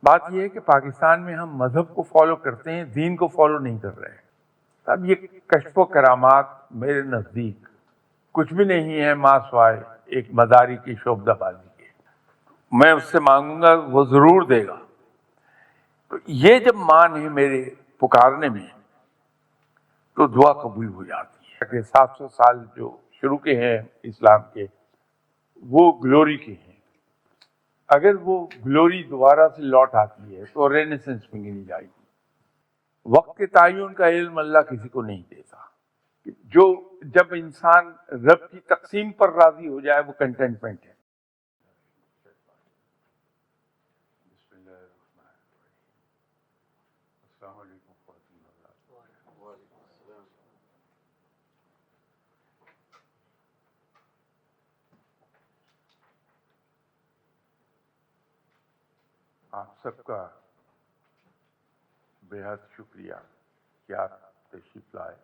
بات یہ ہے کہ پاکستان میں ہم مذہب کو فالو کرتے ہیں، دین کو فالو نہیں کر رہے ہیں۔ اب یہ کشف و کرامات میرے نزدیک کچھ بھی نہیں ہے ماں سوائے ایک مداری کی شعبدہ بازی کے۔ میں اس سے مانگوں گا، وہ ضرور دے گا۔ تو یہ جب مان ہے میرے پکارنے میں، تو دعا قبول ہو جاتی ہے کہ 700 سال جو شروع کے ہیں اسلام کے، وہ گلوری کے ہیں۔ اگر وہ گلوری دوبارہ سے لوٹ آتی ہے تو رینیسنس میں گنی جائے گی۔ وقت کے تعین کا علم اللہ کسی کو نہیں دیتا۔ جو جب انسان رب کی تقسیم پر راضی ہو جائے وہ کنٹینٹمنٹ ہے۔ بسم اللہ الرحمن الرحیم۔ السلام علیکم ورحمۃ اللہ۔ وعلیکم السلام۔ آپ سب کا بے حد شکریہ کہ آپ تشریف لائے۔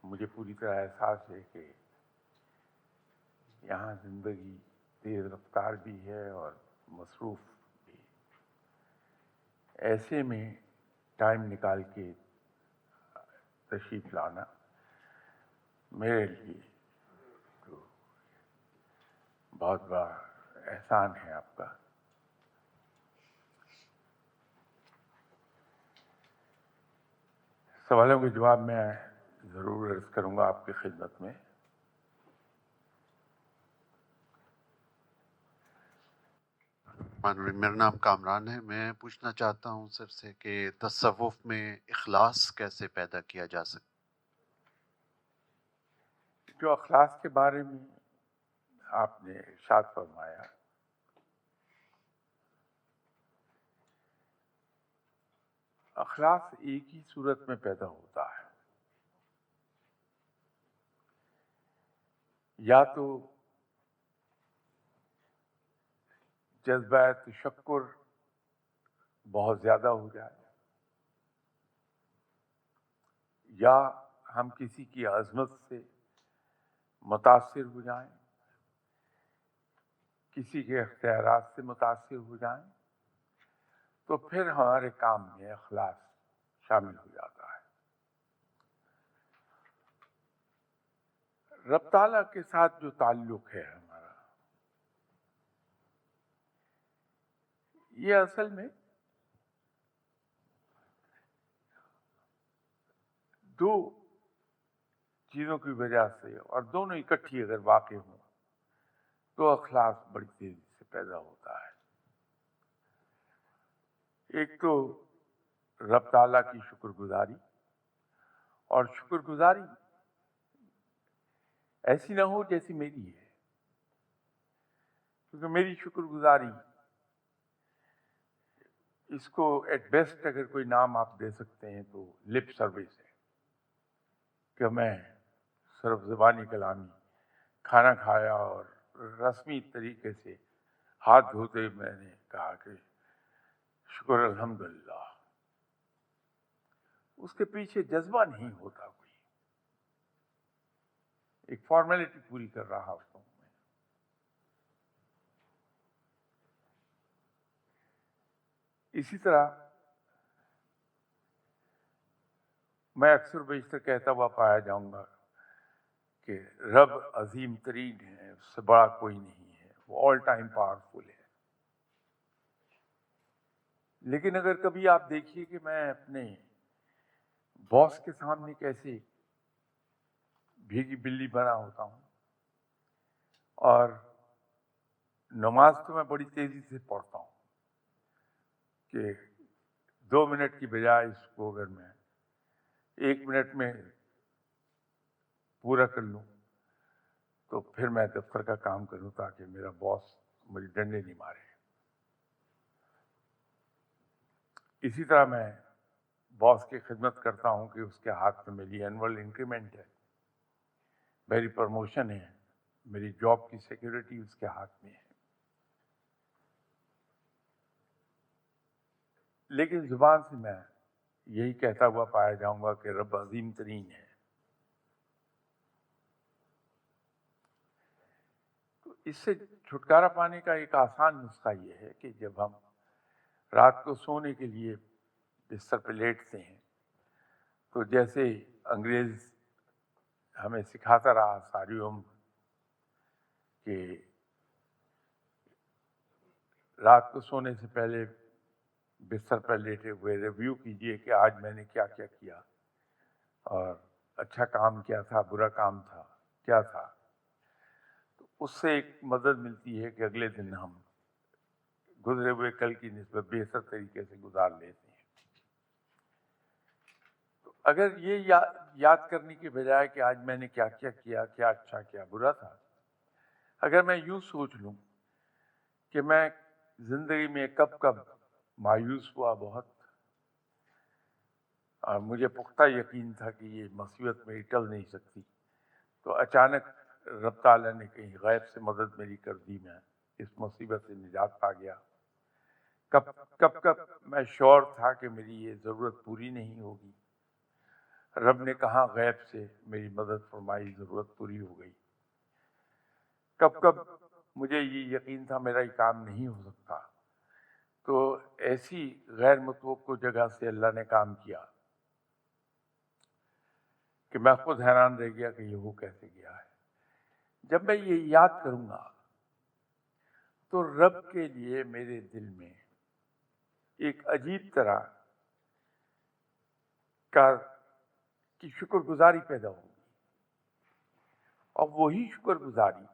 مجھے پوری طرح احساس ہے کہ یہاں زندگی تیز رفتار بھی ہے اور مصروف بھی۔ ایسے میں ٹائم نکال کے تشریف لانا میرے لیے تو بہت بڑا احسان ہے آپ کا۔ سوالوں کے جواب میں ضرور عرض کروں گا آپ کی خدمت میں۔ میرا نام کامران ہے۔ میں پوچھنا چاہتا ہوں سر سے کہ تصوف میں اخلاص کیسے پیدا کیا جا سکتا؟ جو اخلاص کے بارے میں آپ نے ارشاد فرمایا، اخلاص ایک ہی صورت میں پیدا ہوتا ہے، یا تو جذبہ تشکر بہت زیادہ ہو جائے، یا ہم کسی کی عظمت سے متاثر ہو جائیں، کسی کے اختیارات سے متاثر ہو جائیں، تو پھر ہمارے کام میں اخلاص شامل ہو جاتا ہے۔ رب تعالیٰ کے ساتھ جو تعلق ہے ہمارا، یہ اصل میں دو چیزوں کی وجہ سے، اور دونوں اکٹھی اگر واقع ہوں تو اخلاص بڑی تیزی سے پیدا ہوتا ہے۔ ایک تو رب تعالیٰ کی شکر گزاری، اور شکر گزاری ایسی نہ ہو جیسی میری ہے، کیونکہ میری شکر گزاری، اس کو ایٹ بیسٹ اگر کوئی نام آپ دے سکتے ہیں تو لپ سروس ہے، کہ میں صرف زبانی کلامی کھانا کھایا اور رسمی طریقے سے ہاتھ دھوتے میں نے کہا کہ شکر الحمدللہ، اس کے پیچھے جذبہ نہیں ہوتا، کوئی ایک فارمیلٹی پوری کر رہا ہوتا ہوں میں۔ اسی طرح میں اکثر بیشتر کہتا ہوا پایا جاؤں گا کہ رب عظیم ترین ہے، اس سے بڑا کوئی نہیں ہے، وہ آل ٹائم پاورفل ہے۔ لیکن اگر کبھی آپ دیکھیے کہ میں اپنے باس کے سامنے کیسے بھیگی بلی بنا ہوتا ہوں، اور نماز تو میں بڑی تیزی سے پڑھتا ہوں کہ 2 منٹ کی بجائے اس کو اگر میں 1 منٹ میں پورا کر لوں تو پھر میں دفتر کا کام کروں، تاکہ میرا باس مجھے ڈنڈے نہیں مارے۔ اسی طرح میں باس کی خدمت کرتا ہوں کہ اس کے ہاتھ میں میری اینول انکریمنٹ ہے، میری پروموشن ہے، میری جاب کی سیکیورٹی اس کے ہاتھ میں ہے۔ لیکن زبان سے میں یہی کہتا ہوا پایا جاؤں گا کہ رب عظیم ترین ہے۔ تو اس سے چھٹکارا پانے کا ایک آسان نسخہ یہ ہے کہ جب ہم رات کو سونے کے لیے بستر پہ لیٹتے ہیں تو جیسے انگریز ہمیں سکھاتا رہا ساری عمر کہ رات کو سونے سے پہلے بستر پر لیٹے ہوئے ریویو کیجئے کہ آج میں نے کیا کیا کیا اور اچھا کام کیا تھا، برا کام تھا، کیا تھا، تو اس سے ایک مدد ملتی ہے کہ اگلے دن ہم گزرے ہوئے کل کی نسبت بہتر طریقے سے گزار لیتے ہیں۔ تو اگر یہ یاد کرنے کی بجائے کہ آج میں نے کیا کیا کیا، کیا اچھا کیا برا تھا، اگر میں یوں سوچ لوں کہ میں زندگی میں کب کب مایوس ہوا بہت، اور مجھے پختہ یقین تھا کہ یہ مصیبت میری ٹل نہیں سکتی، تو اچانک رب تعالیٰ نے کہیں غیب سے مدد میری کر دی، میں اس مصیبت سے نجات پا گیا۔ کب میں شور تھا کہ میری یہ ضرورت پوری نہیں ہوگی، رب نے کہاں غیب سے میری مدد فرمائی، ضرورت پوری ہو گئی۔ کب مجھے یہ یقین تھا میرا یہ کام نہیں ہو سکتا، تو ایسی غیر متوقع جگہ سے اللہ نے کام کیا کہ میں خود حیران رہ گیا کہ یہ ہو کیسے گیا ہے۔ جب میں یہ یاد کروں گا تو رب کے لیے میرے دل میں ایک عجیب طرح کی شکر گزاری پیدا ہوگی، اور وہی شکر گزاری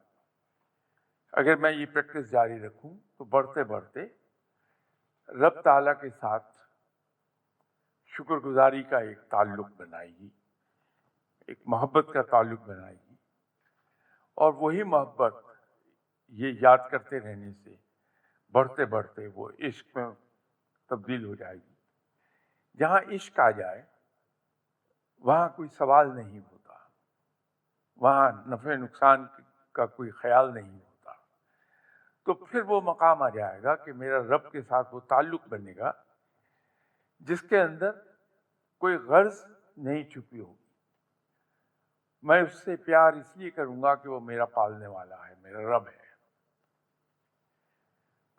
اگر میں یہ پریکٹس جاری رکھوں تو بڑھتے بڑھتے رب تعالیٰ کے ساتھ شکر گزاری کا ایک تعلق بنائے گی، ایک محبت کا تعلق بنائے گی، اور وہی محبت یہ یاد کرتے رہنے سے بڑھتے بڑھتے وہ عشق میں تبدیل ہو جائے گی۔ جہاں عشق آ جائے وہاں کوئی سوال نہیں ہوتا، وہاں نفع نقصان کا کوئی خیال نہیں ہوتا، تو پھر وہ مقام آ جائے گا کہ میرا رب کے ساتھ وہ تعلق بنے گا جس کے اندر کوئی غرض نہیں چھپی ہوگی۔ میں اس سے پیار اس لیے کروں گا کہ وہ میرا پالنے والا ہے، میرا رب ہے۔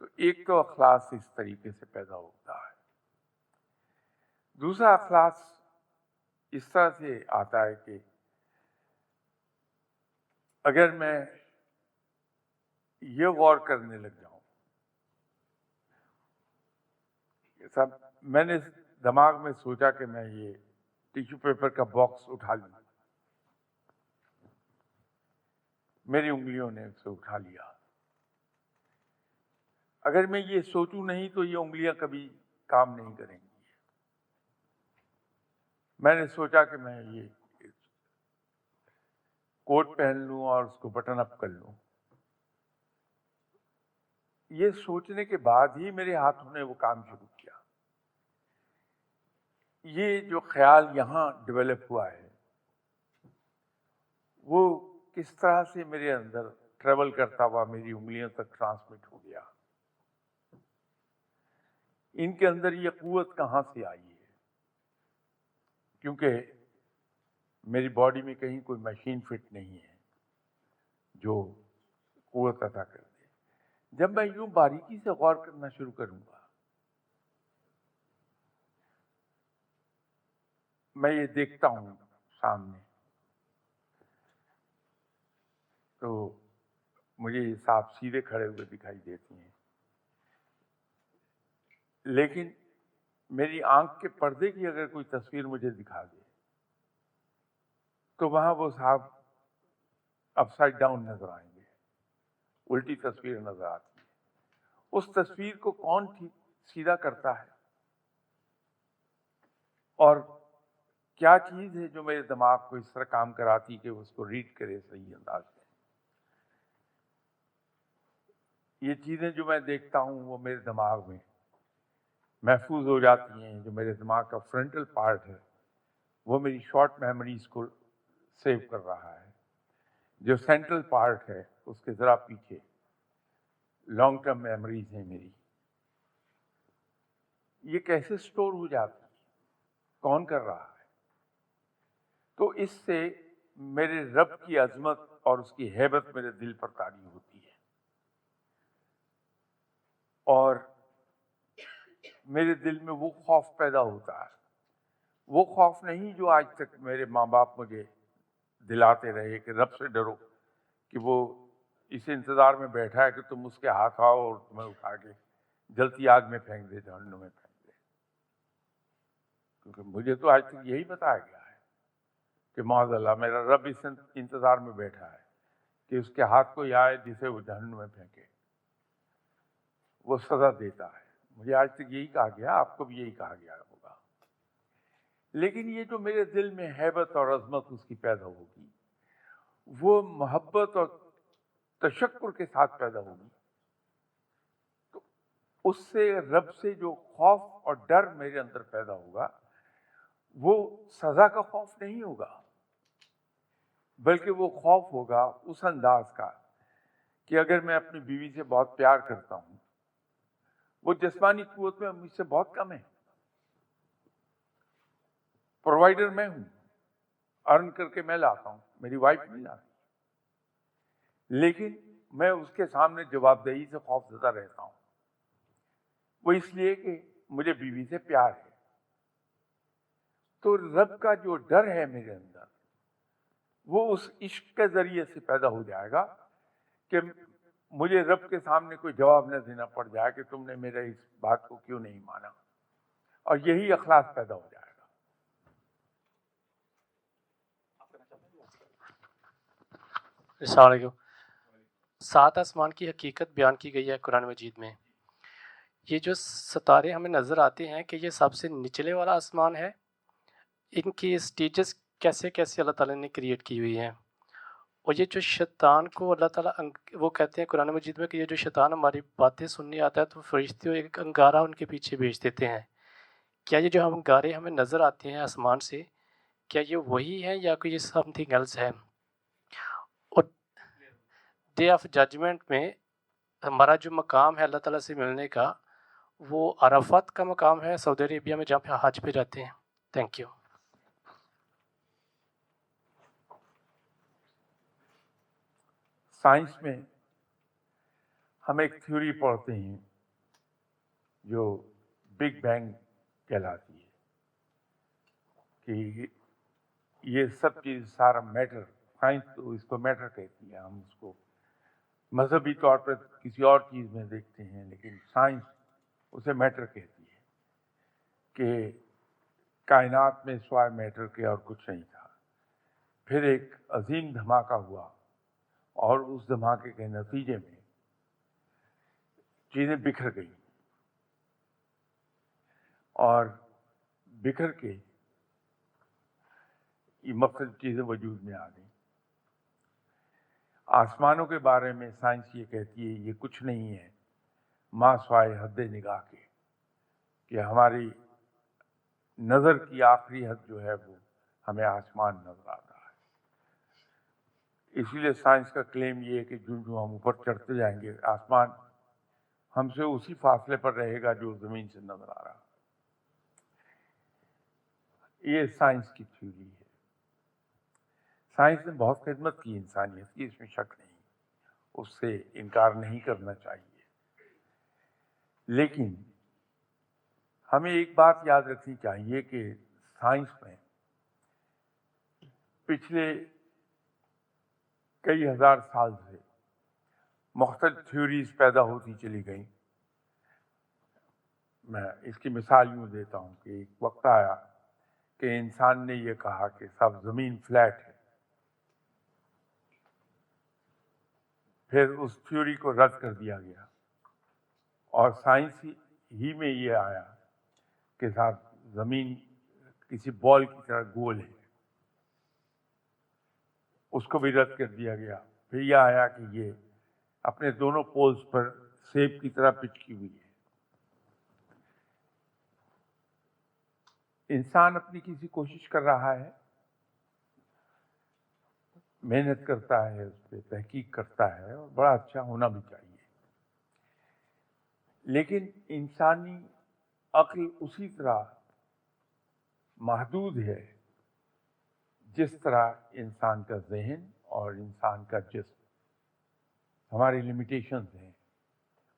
تو ایک تو اخلاص اس طریقے سے پیدا ہوتا ہے۔ دوسرا اخلاص اس طرح سے آتا ہے کہ اگر میں یہ غور کرنے لگ جاؤں، سب میں نے دماغ میں سوچا کہ میں یہ ٹیشو پیپر کا باکس اٹھا لوں، میری انگلیوں نے اسے اٹھا لیا۔ اگر میں یہ سوچوں نہیں تو یہ انگلیاں کبھی کام نہیں کریں گی۔ میں نے سوچا کہ میں یہ کوٹ پہن لوں اور اس کو بٹن اپ کر لوں، یہ سوچنے کے بعد ہی میرے ہاتھوں نے وہ کام شروع کیا۔ یہ جو خیال یہاں ڈیولپ ہوا ہے وہ کس طرح سے میرے اندر ٹریول کرتا ہوا میری انگلیوں تک ٹرانسمٹ ہو گیا، ان کے اندر یہ قوت کہاں سے آئی ہے؟ کیونکہ میری باڈی میں کہیں کوئی مشین فٹ نہیں ہے جو قوت عطا کر دے۔ جب میں یوں باریکی سے غور کرنا شروع کروں گا، میں یہ دیکھتا ہوں سامنے تو مجھے یہ صاحب سیدھے کھڑے ہوئے دکھائی دیتی ہیں، لیکن میری آنکھ کے پردے کی اگر کوئی تصویر مجھے دکھا دے تو وہاں وہ صاحب اپ سائڈ ڈاؤن نظر آئیں گے، الٹی تصویر نظر آتی ہے۔ اس تصویر کو کون ٹھیک سیدھا کرتا ہے؟ اور کیا چیز ہے جو میرے دماغ کو اس طرح کام کراتی کہ اس کو ریڈ کرے صحیح انداز میں؟ یہ چیزیں جو میں دیکھتا ہوں وہ میرے دماغ میں محفوظ ہو جاتی ہیں۔ جو میرے دماغ کا فرنٹل پارٹ ہے وہ میری شارٹ میموریز کو سیو کر رہا ہے، جو سینٹرل پارٹ ہے اس کے ذرا پیچھے لانگ ٹرم میموریز ہیں میری۔ یہ کیسے سٹور ہو جاتی ہے؟ کون کر رہا ہے؟ تو اس سے میرے رب کی عظمت اور اس کی ہیبت میرے دل پر طاری ہوتی ہے، اور میرے دل میں وہ خوف پیدا ہوتا ہے، وہ خوف نہیں جو آج تک میرے ماں باپ مجھے دلاتے رہے کہ رب سے ڈرو، کہ وہ اس انتظار میں بیٹھا ہے کہ تم اس کے ہاتھ آؤ اور تمہیں اٹھا کے جلتی آگ میں پھینک دے، جہنم میں پھینک دے. کیونکہ مجھے تو آج تک یہی بتایا گیا ہے کہ معاذ اللہ میرا رب اس انتظار میں بیٹھا ہے کہ اس کے ہاتھ کوئی آئے جسے وہ جہنم میں پھینکے، وہ سزا دیتا ہے. مجھے آج تک یہی کہا گیا، آپ کو بھی یہی کہا گیا ہوگا. لیکن یہ جو میرے دل میں ہیبت اور عظمت اس کی پیدا ہوگی، وہ محبت اور تشکر کے ساتھ پیدا ہوگی. تو اس سے رب سے جو خوف اور ڈر میرے اندر پیدا ہوگا وہ سزا کا خوف نہیں ہوگا، بلکہ وہ خوف ہوگا اس انداز کا کہ اگر میں اپنی بیوی سے بہت پیار کرتا ہوں، وہ جسمانی قوت میں مجھ سے بہت کم ہے، پرووائڈر میں ہوں، ارن کر کے میں لاتا ہوں، میری وائف نہیں لاتی، لیکن میں اس کے سامنے جواب دہی سے خوف زدہ رہتا ہوں. وہ اس لیے کہ مجھے بیوی سے پیار ہے. تو رب کا جو ڈر ہے میرے اندر، وہ اس عشق کے ذریعے سے پیدا ہو جائے گا کہ مجھے رب کے سامنے کوئی جواب نہ دینا پڑ جائے کہ تم نے میرے اس بات کو کیوں نہیں مانا، اور یہی اخلاص پیدا ہو جائے گا. السلام علیکم. 7 آسمان کی حقیقت بیان کی گئی ہے قرآن مجید میں. یہ جو ستارے ہمیں نظر آتے ہیں کہ یہ سب سے نچلے والا آسمان ہے، ان کی سٹیجز کیسے کیسے اللہ تعالیٰ نے کریٹ کی ہوئی ہیں. اور یہ جو شیطان کو اللہ تعالیٰ وہ کہتے ہیں قرآن مجید میں کہ یہ جو شیطان ہماری باتیں سننے آتا ہے تو فرشتے ایک انگارہ ان کے پیچھے بھیج دیتے ہیں. کیا یہ جو انگارے ہمیں نظر آتے ہیں آسمان سے، کیا یہ وہی ہیں یا کوئی سم تھنگ ایلس ہے؟ اور ڈے آف ججمنٹ میں ہمارا جو مقام ہے اللہ تعالیٰ سے ملنے کا، وہ عرفات کا مقام ہے سعودی عربیہ میں جہاں پہ حج پہ جاتے ہیں. Thank you. سائنس میں ہم ایک تھیوری پڑھتے ہیں جو بگ بینگ کہلاتی ہے، کہ یہ سب چیز سارا میٹر، سائنس تو اس کو میٹر کہتی ہے، ہم اس کو مذہبی طور پر کسی اور چیز میں دیکھتے ہیں، لیکن سائنس اسے میٹر کہتی ہے کہ کائنات میں سوائے میٹر کے اور کچھ نہیں تھا. پھر ایک عظیم دھماکہ ہوا اور اس دھماکے کے نتیجے میں چیزیں بکھر گئیں، اور بکھر کے یہ مختلف چیزیں وجود میں آ گئیں. آسمانوں کے بارے میں سائنس یہ کہتی ہے یہ کچھ نہیں ہے ما سوائے حد نگاہ کے، کہ ہماری نظر کی آخری حد جو ہے وہ ہمیں آسمان نظر آتا ہے. اسی لیے سائنس کا کلیم یہ ہے کہ جو ہم اوپر چڑھتے جائیں گے آسمان ہم سے اسی فاصلے پر رہے گا جو زمین سے نظر آ رہا. یہ سائنس کی تھیوری ہے. سائنس نے بہت خدمت کی انسانیت کی، اس میں شک نہیں، اس سے انکار نہیں کرنا چاہیے. لیکن ہمیں ایک بات یاد رکھنی چاہیے کہ سائنس میں پچھلے کئی ہزار سال سے مختلف تھیوریز پیدا ہوتی چلی گئیں. میں اس کی مثال یوں دیتا ہوں کہ ایک وقت آیا کہ انسان نے یہ کہا کہ سب زمین فلیٹ ہے. پھر اس تھیوری کو رد کر دیا گیا اور سائنس ہی میں یہ آیا کہ صاحب زمین کسی بال کی طرح گول ہے، اس کو بھی رد کر دیا گیا. پھر یہ آیا کہ یہ اپنے دونوں پولز پر سیب کی طرح پچکی ہوئی ہے. انسان اپنی کسی کوشش کر رہا ہے، محنت کرتا ہے، اس پہ تحقیق کرتا ہے اور بڑا اچھا ہونا بھی چاہیے. لیکن انسانی عقل اسی طرح محدود ہے جس طرح انسان کا ذہن اور انسان کا جسم. ہماری لمیٹیشنز ہیں،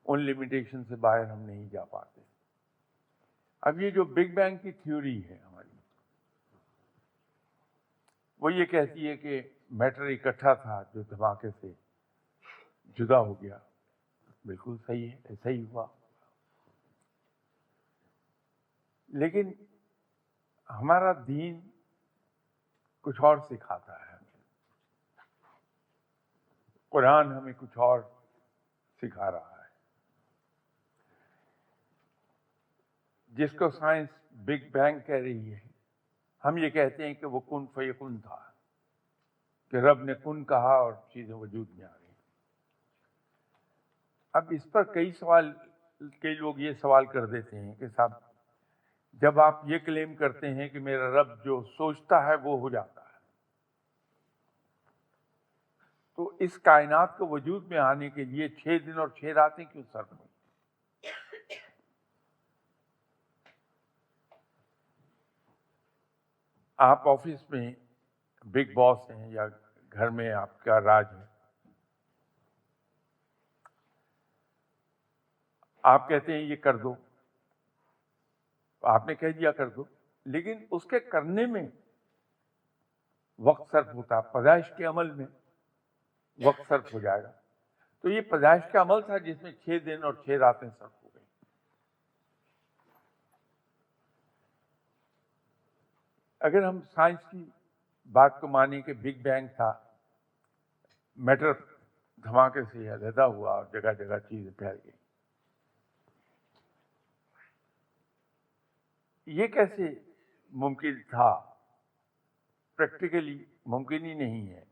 ان لمیٹیشن سے باہر ہم نہیں جا پاتے. اب یہ جو بگ بینگ کی تھیوری ہے ہماری، وہ یہ کہتی ہے کہ میٹر اکٹھا تھا جو دھماکے سے جدا ہو گیا. بالکل صحیح ہے، ایسا ہی ہوا. لیکن ہمارا دین کچھ اور سکھاتا ہے. قرآن ہمیں کچھ اور سکھا رہا ہے. جس کو سائنس بگ بینگ کہہ رہی ہے، ہم یہ کہتے ہیں کہ وہ کن فیکن تھا، کہ رب نے کن کہا اور چیزیں وجود میں آ گئی. اب اس پر کئی لوگ یہ سوال کر دیتے ہیں کہ صاحب جب آپ یہ کلیم کرتے ہیں کہ میرا رب جو سوچتا ہے وہ ہو جاتا ہے، تو اس کائنات کو وجود میں آنے کے لیے 6 دن اور 6 راتیں کیوں صرف ہوئی؟ آپ آفس میں بگ باس ہیں یا گھر میں آپ کا راج ہے، آپ کہتے ہیں یہ کر دو، آپ نے کہہ دیا کر دو، لیکن اس کے کرنے میں وقت صرف ہوتا، پیدائش کے عمل میں وقت صرف ہو جائے گا. تو یہ پیدائش کا عمل تھا جس میں 6 دن اور 6 راتیں صرف ہو گئی. اگر ہم سائنس کی بات کو مانیں کہ بگ بینگ تھا، میٹر دھماکے سے علیحدہ ہوا اور جگہ جگہ چیزیں پھیل گئی، یہ کیسے ممکن تھا؟ پریکٹیکلی ممکن ہی نہیں ہے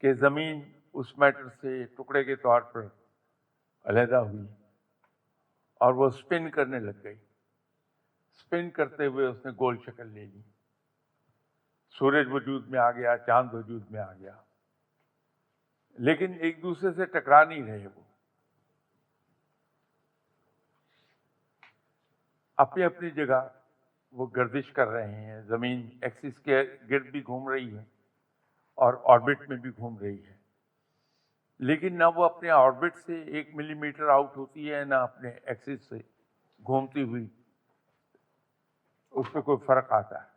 کہ زمین اس میٹر سے ٹکڑے کے طور پر علیحدہ ہوئی اور وہ سپن کرنے لگ گئی. سپن کرتے ہوئے اس نے گول شکل لے لی، سورج وجود میں آ گیا، چاند وجود میں آ گیا، لیکن ایک دوسرے سے ٹکرا نہیں رہے. وہ اپنی اپنی جگہ وہ گردش کر رہے ہیں. زمین ایکسس کے گرد بھی گھوم رہی ہے اور آربٹ میں بھی گھوم رہی ہے، لیکن نہ وہ اپنے آربٹ سے 1 ملی میٹر آؤٹ ہوتی ہے، نہ اپنے ایکسس سے گھومتی ہوئی اس پہ کوئی فرق آتا ہے.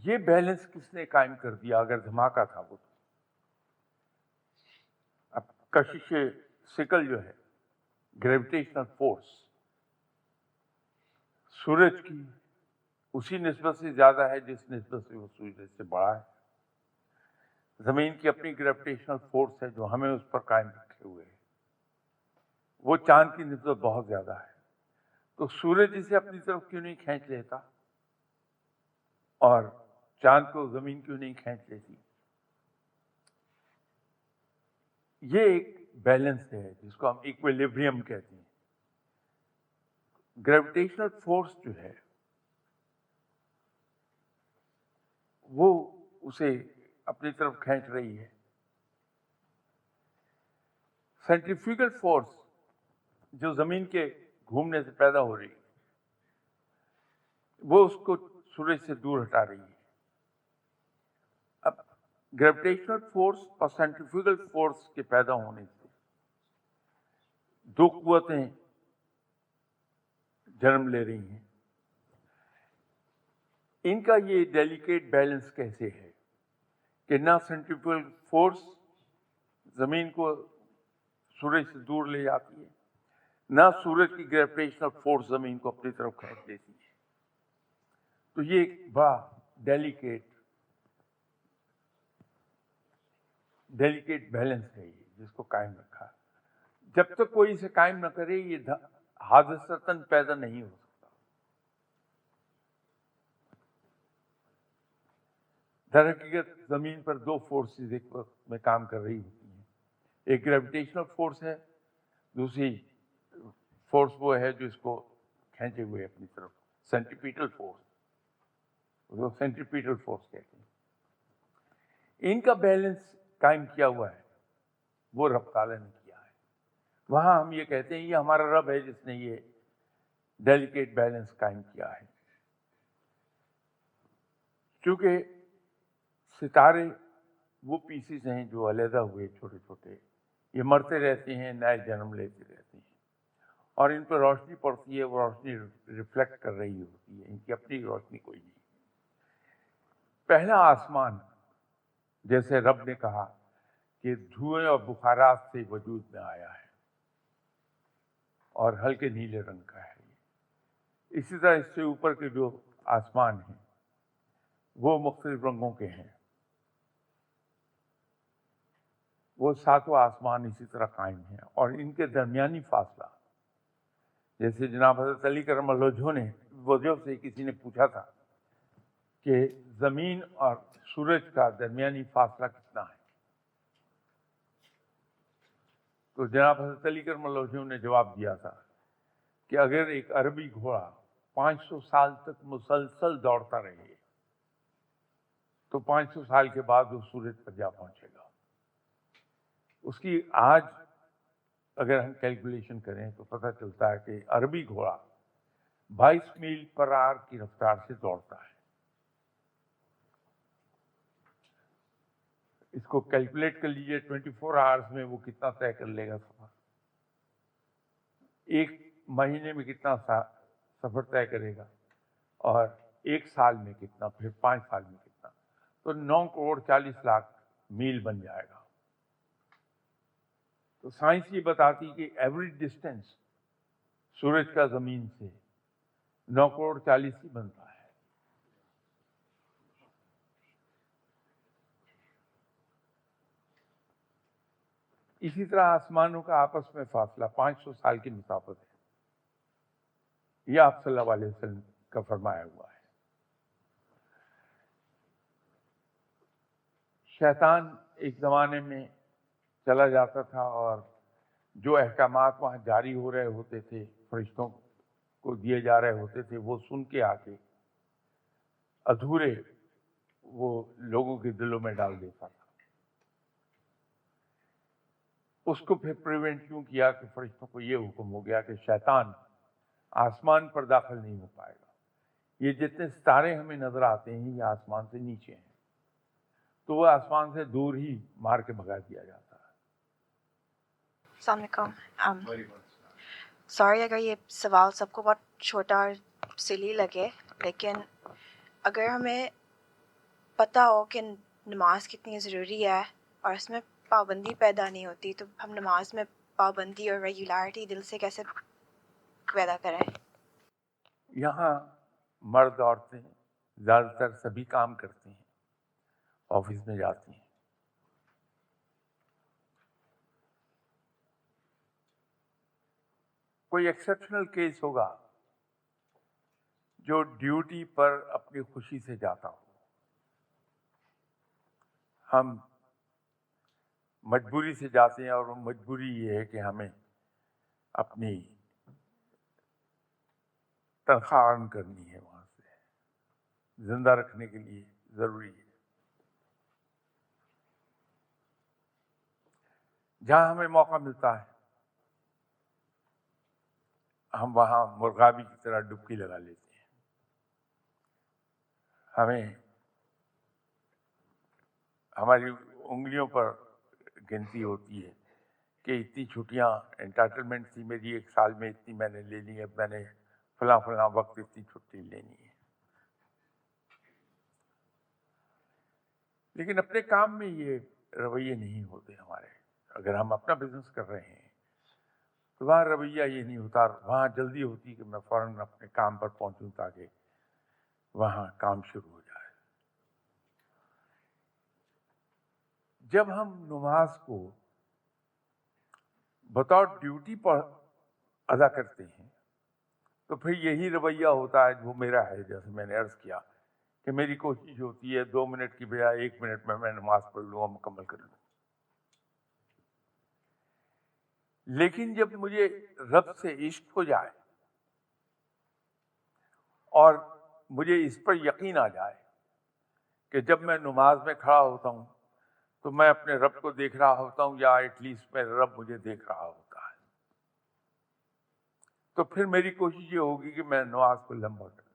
یہ بیلنس کس نے قائم کر دیا اگر دھماکہ تھا وہ؟ اب کشش ثقل جو ہے، گریویٹیشنل فورس، سورج کی اسی نسبت سے زیادہ ہے جس نسبت سے وہ سورج سے بڑا ہے. زمین کی اپنی گریویٹیشنل فورس ہے جو ہمیں اس پر قائم رکھے ہوئے ہے، وہ چاند کی نسبت بہت زیادہ ہے. تو سورج اسے اپنی طرف کیوں نہیں کھینچ لیتا اور چاند کو زمین کیوں نہیں کھینچ لیتی؟ یہ ایک بیلنس ہے جس کو ہم ایکویلیبریم کہتے ہیں. گریویٹیشنل فورس جو ہے وہ اسے اپنی طرف کھینچ رہی ہے. سینٹریفیوگل فورس جو زمین کے گھومنے سے پیدا ہو رہی ہے وہ اس کو سورج سے دور ہٹا رہی ہے. اب گریویٹیشنل فورس اور سینٹریفیوگل فورس کے پیدا ہونے سے 2 قوتیں جنم لے رہی ہیں. ان کا یہ ڈیلیکیٹ بیلنس کیسے ہے کہ نہ سینٹریفیوگل فورس زمین کو سورج سے دور لے جاتی ہے، نہ سورج کی گریویٹیشنل فورس زمین کو اپنی طرف کھینچ لیتی ہے. تو یہ ایک بڑا ڈیلیکیٹ بیلنس ہے جس کو قائم رکھا. جب تک کوئی اسے قائم نہ کرے یہ حادثتاً پیدا نہیں ہو سکتا. در حقیقت زمین پر 2 فورسز ایک وقت میں کام کر رہی ہوتی ہیں. ایک گریویٹیشنل فورس ہے، دوسری فورس وہ ہے جو اس کو کھینچے ہوئے اپنی طرف، سینٹریپیٹل فورس، وہ سینٹریپیٹل فورس کہتے ہیں. ان کا بیلنس قائم کیا ہوا ہے وہ رب تعالیٰ نے کیا ہے. وہاں ہم یہ کہتے ہیں یہ ہمارا رب ہے جس نے یہ ڈیلیکیٹ بیلنس قائم کیا ہے. کیونکہ ستارے وہ پیسز ہیں جو علیحدہ ہوئے چھوٹے چھوٹے، یہ مرتے رہتے ہیں، نئے جنم لیتے رہتے ہیں. اور ان پہ روشنی پڑتی ہے، وہ روشنی ریفلیکٹ کر رہی ہوتی ہے، ان کی اپنی روشنی کوئی نہیں۔ پہلا آسمان جیسے رب نے کہا کہ دھوئیں اور بخارات سے وجود میں آیا ہے اور ہلکے نیلے رنگ کا ہے، اسی طرح اس سے اوپر کے جو آسمان ہیں وہ مختلف رنگوں کے ہیں، وہ ساتوں آسمان اسی طرح قائم ہیں، اور ان کے درمیانی فاصلہ، جیسے جناب حضرت علی کرم اللہ وجہہ نے وجہ سے کسی نے پوچھا تھا کہ زمین اور سورج کا درمیانی فاصلہ کتنا ہے، تو جناب حضرت علی کرم اللہ وجہہ نے جواب دیا تھا کہ اگر ایک عربی گھوڑا 500 سال تک مسلسل دوڑتا رہے تو 500 سال کے بعد وہ سورج پر جا پہنچے گا۔ اس کی آج اگر ہم کیلکولیشن کریں تو پتہ چلتا ہے کہ عربی گھوڑا 22 میل پر آور کی رفتار سے دوڑتا ہے۔ اس کو کیلکولیٹ کر لیجئے 24 آورز میں وہ کتنا طے کر لے گا سفر، ایک مہینے میں کتنا سفر طے کرے گا، اور ایک سال میں کتنا، پھر 5 سال میں کتنا، تو 9 کروڑ 40 لاکھ میل بن جائے گا۔ تو سائنس یہ بتاتی کہ ایوریج ڈسٹینس سورج کا زمین سے 9 کروڑ 40 ہی بنتا ہے۔ اسی طرح آسمانوں کا آپس میں فاصلہ 500 سال کی مسافت ہے، یہ آپ صلی اللہ علیہ وسلم کا فرمایا ہوا ہے۔ شیطان ایک زمانے میں چلا جاتا تھا اور جو احکامات وہاں جاری ہو رہے ہوتے تھے، فرشتوں کو دیے جا رہے ہوتے تھے، وہ سن کے آ کے ادھورے وہ لوگوں کے دلوں میں ڈال دیتا تھا۔ اس کو پھر پریونٹ کیوں کیا کہ فرشتوں کو یہ حکم ہو گیا کہ شیطان آسمان پر داخل نہیں ہو پائے گا، یہ جتنے ستارے ہمیں نظر آتے ہیں یہ آسمان سے نیچے ہیں، تو وہ آسمان سے دور ہی مار کے بھگا دیا جاتا ہے۔ السلام علیکم۔ سوری اگر یہ سوال سب کو بہت چھوٹا اور سلی لگے، لیکن اگر ہمیں پتہ ہو کہ نماز کتنی ضروری ہے اور اس میں پابندی پیدا نہیں ہوتی، تو ہم نماز میں پابندی اور ریگولیرٹی دل سے کیسے پیدا کریں؟ یہاں مرد عورتیں زیادہ تر سبھی کام کرتے ہیں، آفس میں جاتی ہیں، کوئی ایکسیپشنل کیس ہوگا جو ڈیوٹی پر اپنی خوشی سے جاتا ہو، ہم مجبوری سے جاتے ہیں، اور وہ مجبوری یہ ہے کہ ہمیں اپنی تنخواہ ارن کرنی ہے، وہاں سے زندہ رکھنے کے لیے ضروری ہے۔ جہاں ہمیں موقع ملتا ہے ہم وہاں مرغابی کی طرح ڈبکی لگا لیتے ہیں۔ ہمیں ہماری انگلیوں پر گنتی ہوتی ہے کہ اتنی چھٹیاں انٹائٹلمنٹ تھی میری، ایک سال میں اتنی میں نے لے لی، اب میں نے فلاں فلاں وقت اتنی چھٹی لینی ہے۔ لیکن اپنے کام میں یہ رویے نہیں ہوتے ہمارے۔ اگر ہم اپنا بزنس کر رہے ہیں تو وہاں رویہ یہ نہیں ہوتا، وہاں جلدی ہوتی کہ میں فوراً اپنے کام پر پہنچوں تاکہ وہاں کام شروع ہو جائے۔ جب ہم نماز کو بطور ڈیوٹی پر ادا کرتے ہیں تو پھر یہی رویہ ہوتا ہے جو میرا ہے، جیسے میں نے عرض کیا کہ میری کوشش ہوتی ہے 2 منٹ کی بجائے 1 منٹ میں نماز پڑھ لوں اور مکمل کر لوں۔ لیکن جب مجھے رب سے عشق ہو جائے اور مجھے اس پر یقین آ جائے کہ جب میں نماز میں کھڑا ہوتا ہوں تو میں اپنے رب کو دیکھ رہا ہوتا ہوں، یا ایٹ لیسٹ میرا رب مجھے دیکھ رہا ہوتا ہے، تو پھر میری کوشش یہ ہوگی کہ میں نماز کو لمبا کروں۔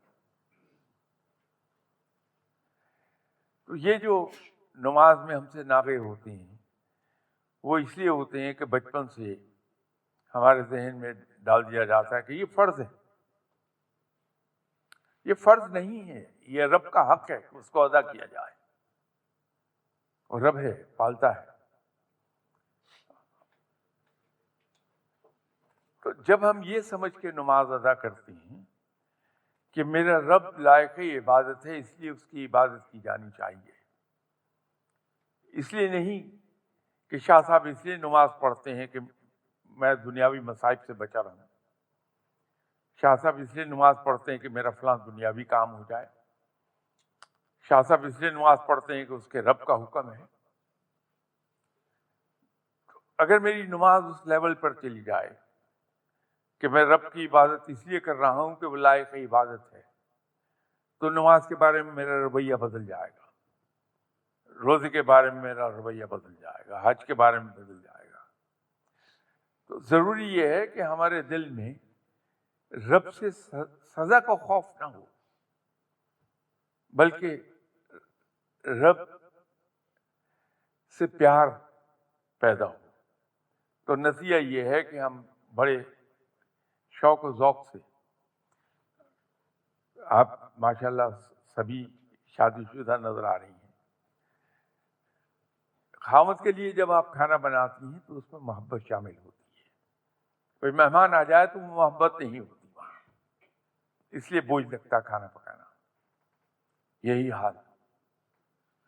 تو یہ جو نماز میں ہم سے ناغے ہوتے ہیں وہ اس لیے ہوتے ہیں کہ بچپن سے ہمارے ذہن میں ڈال دیا جاتا ہے کہ یہ فرض ہے. یہ فرض نہیں ہے، یہ رب کا حق ہے کہ اس کو ادا کیا جائے. اور رب ہے، پالتا ہے. تو جب ہم یہ سمجھ کے نماز ادا کرتے ہیں کہ میرا رب لائق عبادت ہے، اس لیے اس کی عبادت کی جانی چاہیے، اس لیے نہیں کہ شاہ صاحب اس لیے نماز پڑھتے ہیں کہ میں دنیاوی مصائب سے بچا رہوں، شاہ صاحب اس لیے نماز پڑھتے ہیں کہ میرا فلاں دنیاوی کام ہو جائے، شاہ صاحب اس لیے نماز پڑھتے ہیں کہ اس کے رب کا حکم ہے. اگر میری نماز اس لیول پر چلی جائے کہ میں رب کی عبادت اس لیے کر رہا ہوں کہ وہ لائق عبادت ہے، تو نماز کے بارے میں میرا رویہ بدل جائے گا، روزے کے بارے میں میرا رویہ بدل جائے گا، حج کے بارے میں بدل جائے گا. تو ضروری یہ ہے کہ ہمارے دل میں رب سے سزا کا خوف نہ ہو، بلکہ رب سے پیار پیدا ہو. تو نتیجہ یہ ہے کہ ہم بڑے شوق و ذوق سے، آپ ماشاءاللہ سبھی شادی شدہ نظر آ رہی ہیں، خاوند کے لیے جب آپ کھانا بناتی ہیں تو اس میں محبت شامل ہوتی ہے. کوئی مہمان آ جائے تو وہ محبت نہیں ہوتی وہاں، اس لیے بوجھ لگتا کھانا پکانا. یہی حال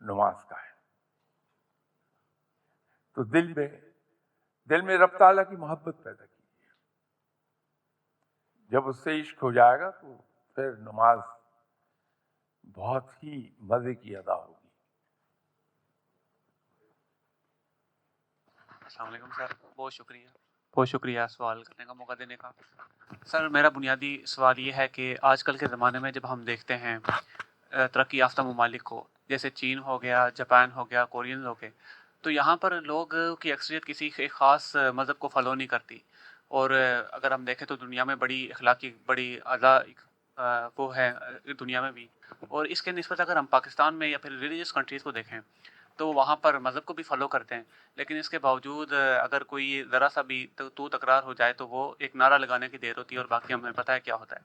نماز کا ہے. تو دل میں رب تعالیٰ کی محبت پیدا کیجیے. جب اس سے عشق ہو جائے گا تو پھر نماز بہت ہی مزے کی ادا ہوگی. السلام علیکم سر، بہت شکریہ سوال کرنے کا موقع دینے کا. سر میرا بنیادی سوال یہ ہے کہ آج کل کے زمانے میں جب ہم دیکھتے ہیں ترقی یافتہ ممالک کو، جیسے چین ہو گیا، جاپان ہو گیا، کورین ہو گئے، تو یہاں پر لوگ کی اکثریت کسی ایک خاص مذہب کو فالو نہیں کرتی. اور اگر ہم دیکھیں تو دنیا میں بڑی اخلاقی بڑی اعلیٰ وہ ہے دنیا میں بھی. اور اس کے نسبت اگر ہم پاکستان میں یا پھر ریلیجیس کنٹریز کو دیکھیں تو وہاں پر مذہب کو بھی فالو کرتے ہیں، لیکن اس کے باوجود اگر کوئی ذرا سا بھی تو تکرار ہو جائے تو وہ ایک نعرہ لگانے کی دیر ہوتی ہے، اور باقی ہمیں پتہ ہے کیا ہوتا ہے.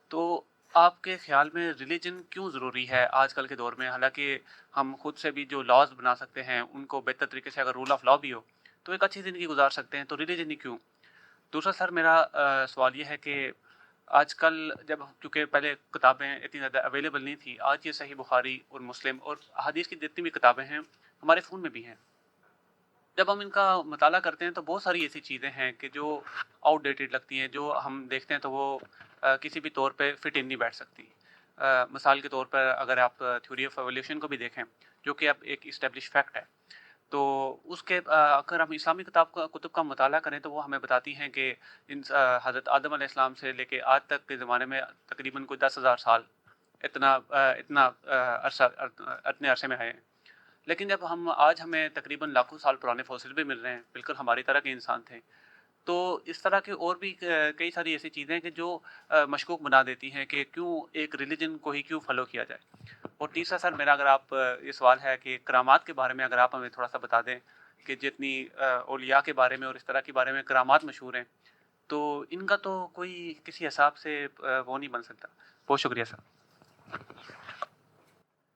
تو آپ کے خیال میں ریلیجن کیوں ضروری ہے آج کل کے دور میں؟ حالانکہ ہم خود سے بھی جو لاز بنا سکتے ہیں ان کو بہتر طریقے سے، اگر رول آف لا بھی ہو تو ایک اچھی زندگی گزار سکتے ہیں، تو ریلیجن ہی کیوں؟ دوسرا سر میرا سوال یہ ہے کہ آج کل جب چونکہ پہلے کتابیں اتنی زیادہ اویلیبل نہیں تھی، آج یہ صحیح بخاری اور مسلم اور حدیث کی جتنی بھی کتابیں ہیں ہمارے فون میں بھی ہیں. جب ہم ان کا مطالعہ کرتے ہیں تو بہت ساری ایسی چیزیں ہیں کہ جو آؤٹ ڈیٹڈ لگتی ہیں، جو ہم دیکھتے ہیں تو وہ کسی بھی طور پہ فٹ ان نہیں بیٹھ سکتی. مثال کے طور پر اگر آپ تھیوری آف ایولیوشن کو بھی دیکھیں، جو کہ اب ایک اسٹیبلش فیکٹ ہے، تو اس کے اگر ہم اسلامی کتب کا مطالعہ کریں تو وہ ہمیں بتاتی ہیں کہ حضرت آدم علیہ السلام سے لے کے آج تک کے زمانے میں تقریباً کوئی 10,000 سال اتنے عرصے میں ہے. لیکن جب آج ہمیں تقریباً لاکھوں سال پرانے فوسل بھی مل رہے ہیں، بالکل ہماری طرح کے انسان تھے. تو اس طرح کے اور بھی کئی ساری ایسی چیزیں ہیں کہ جو مشکوک بنا دیتی ہیں کہ کیوں ایک ریلیجن کو ہی کیوں فالو کیا جائے. اور تیسرا سر میرا اگر آپ یہ سوال ہے کہ کرامات کے بارے میں اگر آپ ہمیں تھوڑا سا بتا دیں کہ جتنی اولیاء کے بارے میں اور اس طرح کے بارے میں کرامات مشہور ہیں، تو ان کا تو کوئی کسی حساب سے وہ نہیں بن سکتا. بہت شکریہ سر.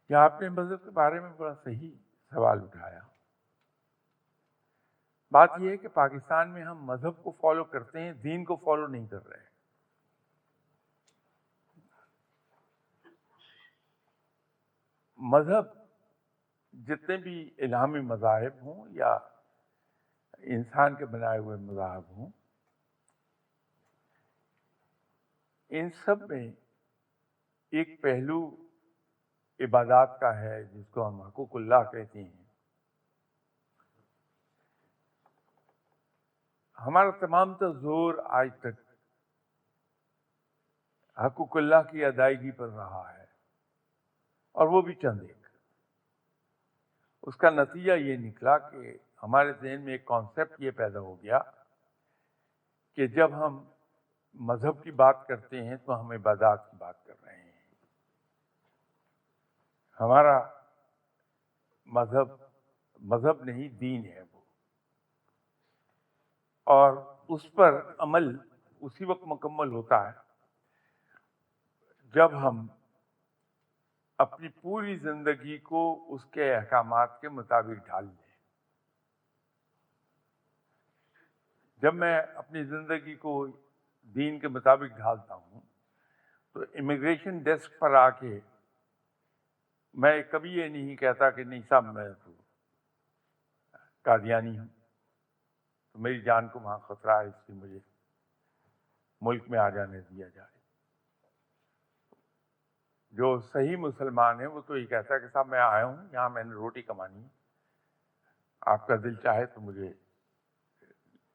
کیا آپ نے مذہب کے بارے میں بڑا صحیح سوال اٹھایا. بات یہ ہے کہ پاکستان میں ہم مذہب کو فالو کرتے ہیں، دین کو فالو نہیں کر رہے. مذہب جتنے بھی الہامی مذاہب ہوں یا انسان کے بنائے ہوئے مذاہب ہوں، ان سب میں ایک پہلو عبادات کا ہے جس کو ہم حقوق اللہ کہتے ہیں. ہمارا تمام تر زور آج تک حقوق اللہ کی ادائیگی پر رہا ہے، اور وہ بھی چند ایک. اس کا نتیجہ یہ نکلا کہ ہمارے ذہن میں ایک کانسیپٹ یہ پیدا ہو گیا کہ جب ہم مذہب کی بات کرتے ہیں تو ہم عبادات کی بات کر رہے ہیں. ہمارا مذہب نہیں، دین ہے وہ، اور اس پر عمل اسی وقت مکمل ہوتا ہے جب ہم اپنی پوری زندگی کو اس کے احکامات کے مطابق ڈھال لیں۔ جب میں اپنی زندگی کو دین کے مطابق ڈھالتا ہوں تو امیگریشن ڈیسک پر آ کے میں کبھی یہ نہیں کہتا کہ نہیں صاحب میں تو قادیانی ہوں، تو میری جان کو وہاں خطرہ ہے، اس لیے مجھے ملک میں آ جانے دیا جائے۔ جو صحیح مسلمان ہے وہ تو یہ کہتا ہے کہ صاحب میں آیا ہوں یہاں، میں نے روٹی کمانی ہے، آپ کا دل چاہے تو مجھے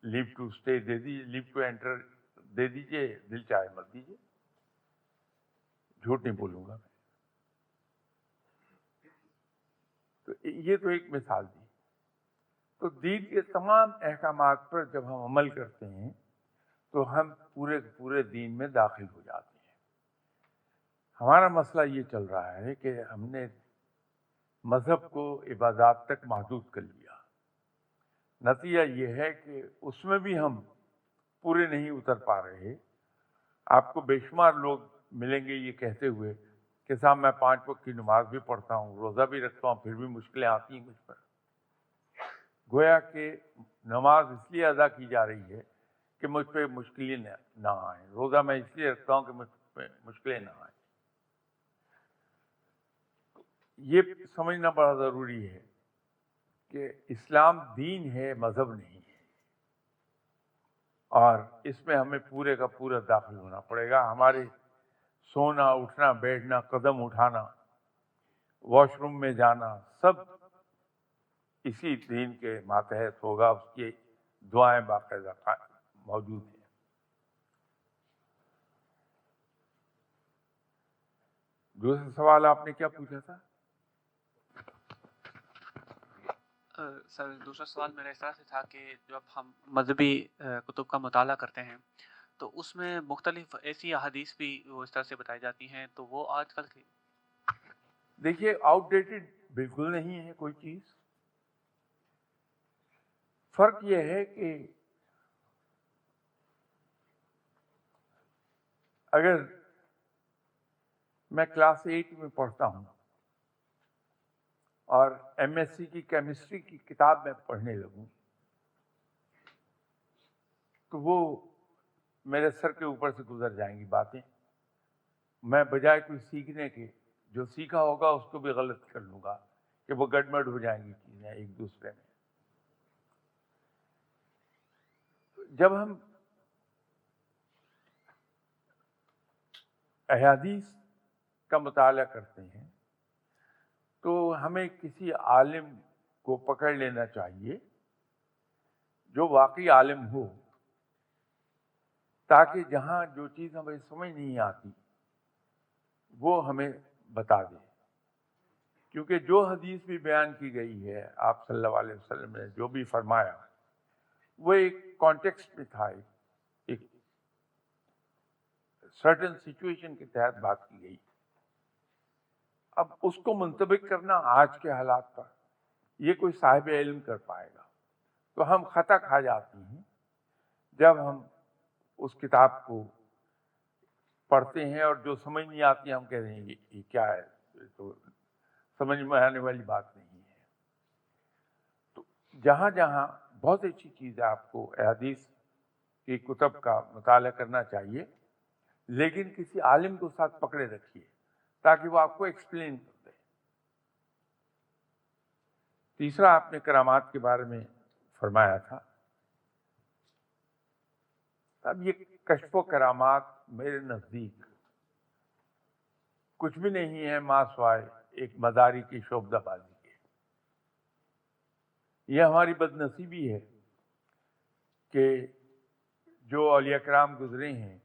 لیو ٹو اسٹے دے دیجیے، لیو ٹو انٹر دے دیجیے، دل چاہے مت دیجیے، جھوٹ نہیں بولوں گا۔ تو یہ تو ایک مثال دی۔ تو دین کے تمام احکامات پر جب ہم عمل کرتے ہیں تو ہم پورے دین میں داخل ہو جاتے ہیں۔ ہمارا مسئلہ یہ چل رہا ہے کہ ہم نے مذہب کو عبادات تک محدود کر لیا۔ نتیجہ یہ ہے کہ اس میں بھی ہم پورے نہیں اتر پا رہے۔ آپ کو بے شمار لوگ ملیں گے یہ کہتے ہوئے کہ صاحب میں 5 وقت کی نماز بھی پڑھتا ہوں، روزہ بھی رکھتا ہوں، پھر بھی مشکلیں آتی ہیں مجھ پر۔ گویا کہ نماز اس لیے ادا کی جا رہی ہے کہ مجھ پہ مشکلیں نہ آئیں، روزہ میں اس لیے رکھتا ہوں کہ مجھ پہ مشکلیں نہ آئیں۔ یہ سمجھنا بڑا ضروری ہے کہ اسلام دین ہے، مذہب نہیں ہے، اور اس میں ہمیں پورے کا پورا داخل ہونا پڑے گا۔ ہمارے سونا، اٹھنا، بیٹھنا، قدم اٹھانا، واش روم میں جانا، سب اسی دین کے ماتحت ہوگا، اس کی دعائیں باقاعدہ موجود ہیں۔ دوسرا سوال آپ نے کیا پوچھا تھا؟ سر دوسرا سوال میرا اس طرح سے تھا کہ جب ہم مذہبی کتب کا مطالعہ کرتے ہیں تو اس میں مختلف ایسی احادیث بھی وہ اس طرح سے بتائی جاتی ہیں، تو وہ آج کل کی دیکھیے آؤٹ ڈیٹڈ بالکل نہیں ہے کوئی چیز۔ فرق یہ ہے کہ اگر میں کلاس 8 میں پڑھتا ہوں اور ایم ایس سی کی کیمسٹری کی کتاب میں پڑھنے لگوں تو وہ میرے سر کے اوپر سے گزر جائیں گی باتیں۔ میں بجائے کوئی سیکھنے کے جو سیکھا ہوگا اس کو بھی غلط کر لوں گا کہ وہ گڑبڑ ہو جائیں گی چیزیں ایک دوسرے میں۔ جب ہم احادیث کا مطالعہ کرتے ہیں تو ہمیں کسی عالم کو پکڑ لینا چاہیے جو واقعی عالم ہو، تاکہ جہاں جو چیز ہمیں سمجھ نہیں آتی وہ ہمیں بتا دے۔ کیونکہ جو حدیث بھی بیان کی گئی ہے، آپ صلی اللہ علیہ وسلم نے جو بھی فرمایا وہ ایک کانٹیکسٹ میں تھا، ایک سرٹن سچویشن کے تحت بات کی گئی۔ اب اس کو منطبق کرنا آج کے حالات پر یہ کوئی صاحب علم کر پائے گا، تو ہم خطا کھا جاتے ہیں جب ہم اس کتاب کو پڑھتے ہیں اور جو سمجھ نہیں آتی ہم کہتے ہیں یہ کیا ہے، یہ تو سمجھ میں آنے والی بات نہیں ہے۔ تو جہاں جہاں بہت اچھی چیز ہے، آپ کو احادیث کی کتب کا مطالعہ کرنا چاہیے، لیکن کسی عالم کو ساتھ پکڑے رکھیے تاکہ وہ آپ کو ایکسپلین کر دے۔ تیسرا آپ نے کرامات کے بارے میں فرمایا تھا۔ اب یہ کشف و کرامات میرے نزدیک کچھ بھی نہیں ہے ماں سوائے ایک مداری کی شعبدہ بازی کے۔ یہ ہماری بد نصیبی ہے کہ جو اولیاء کرام گزرے ہیں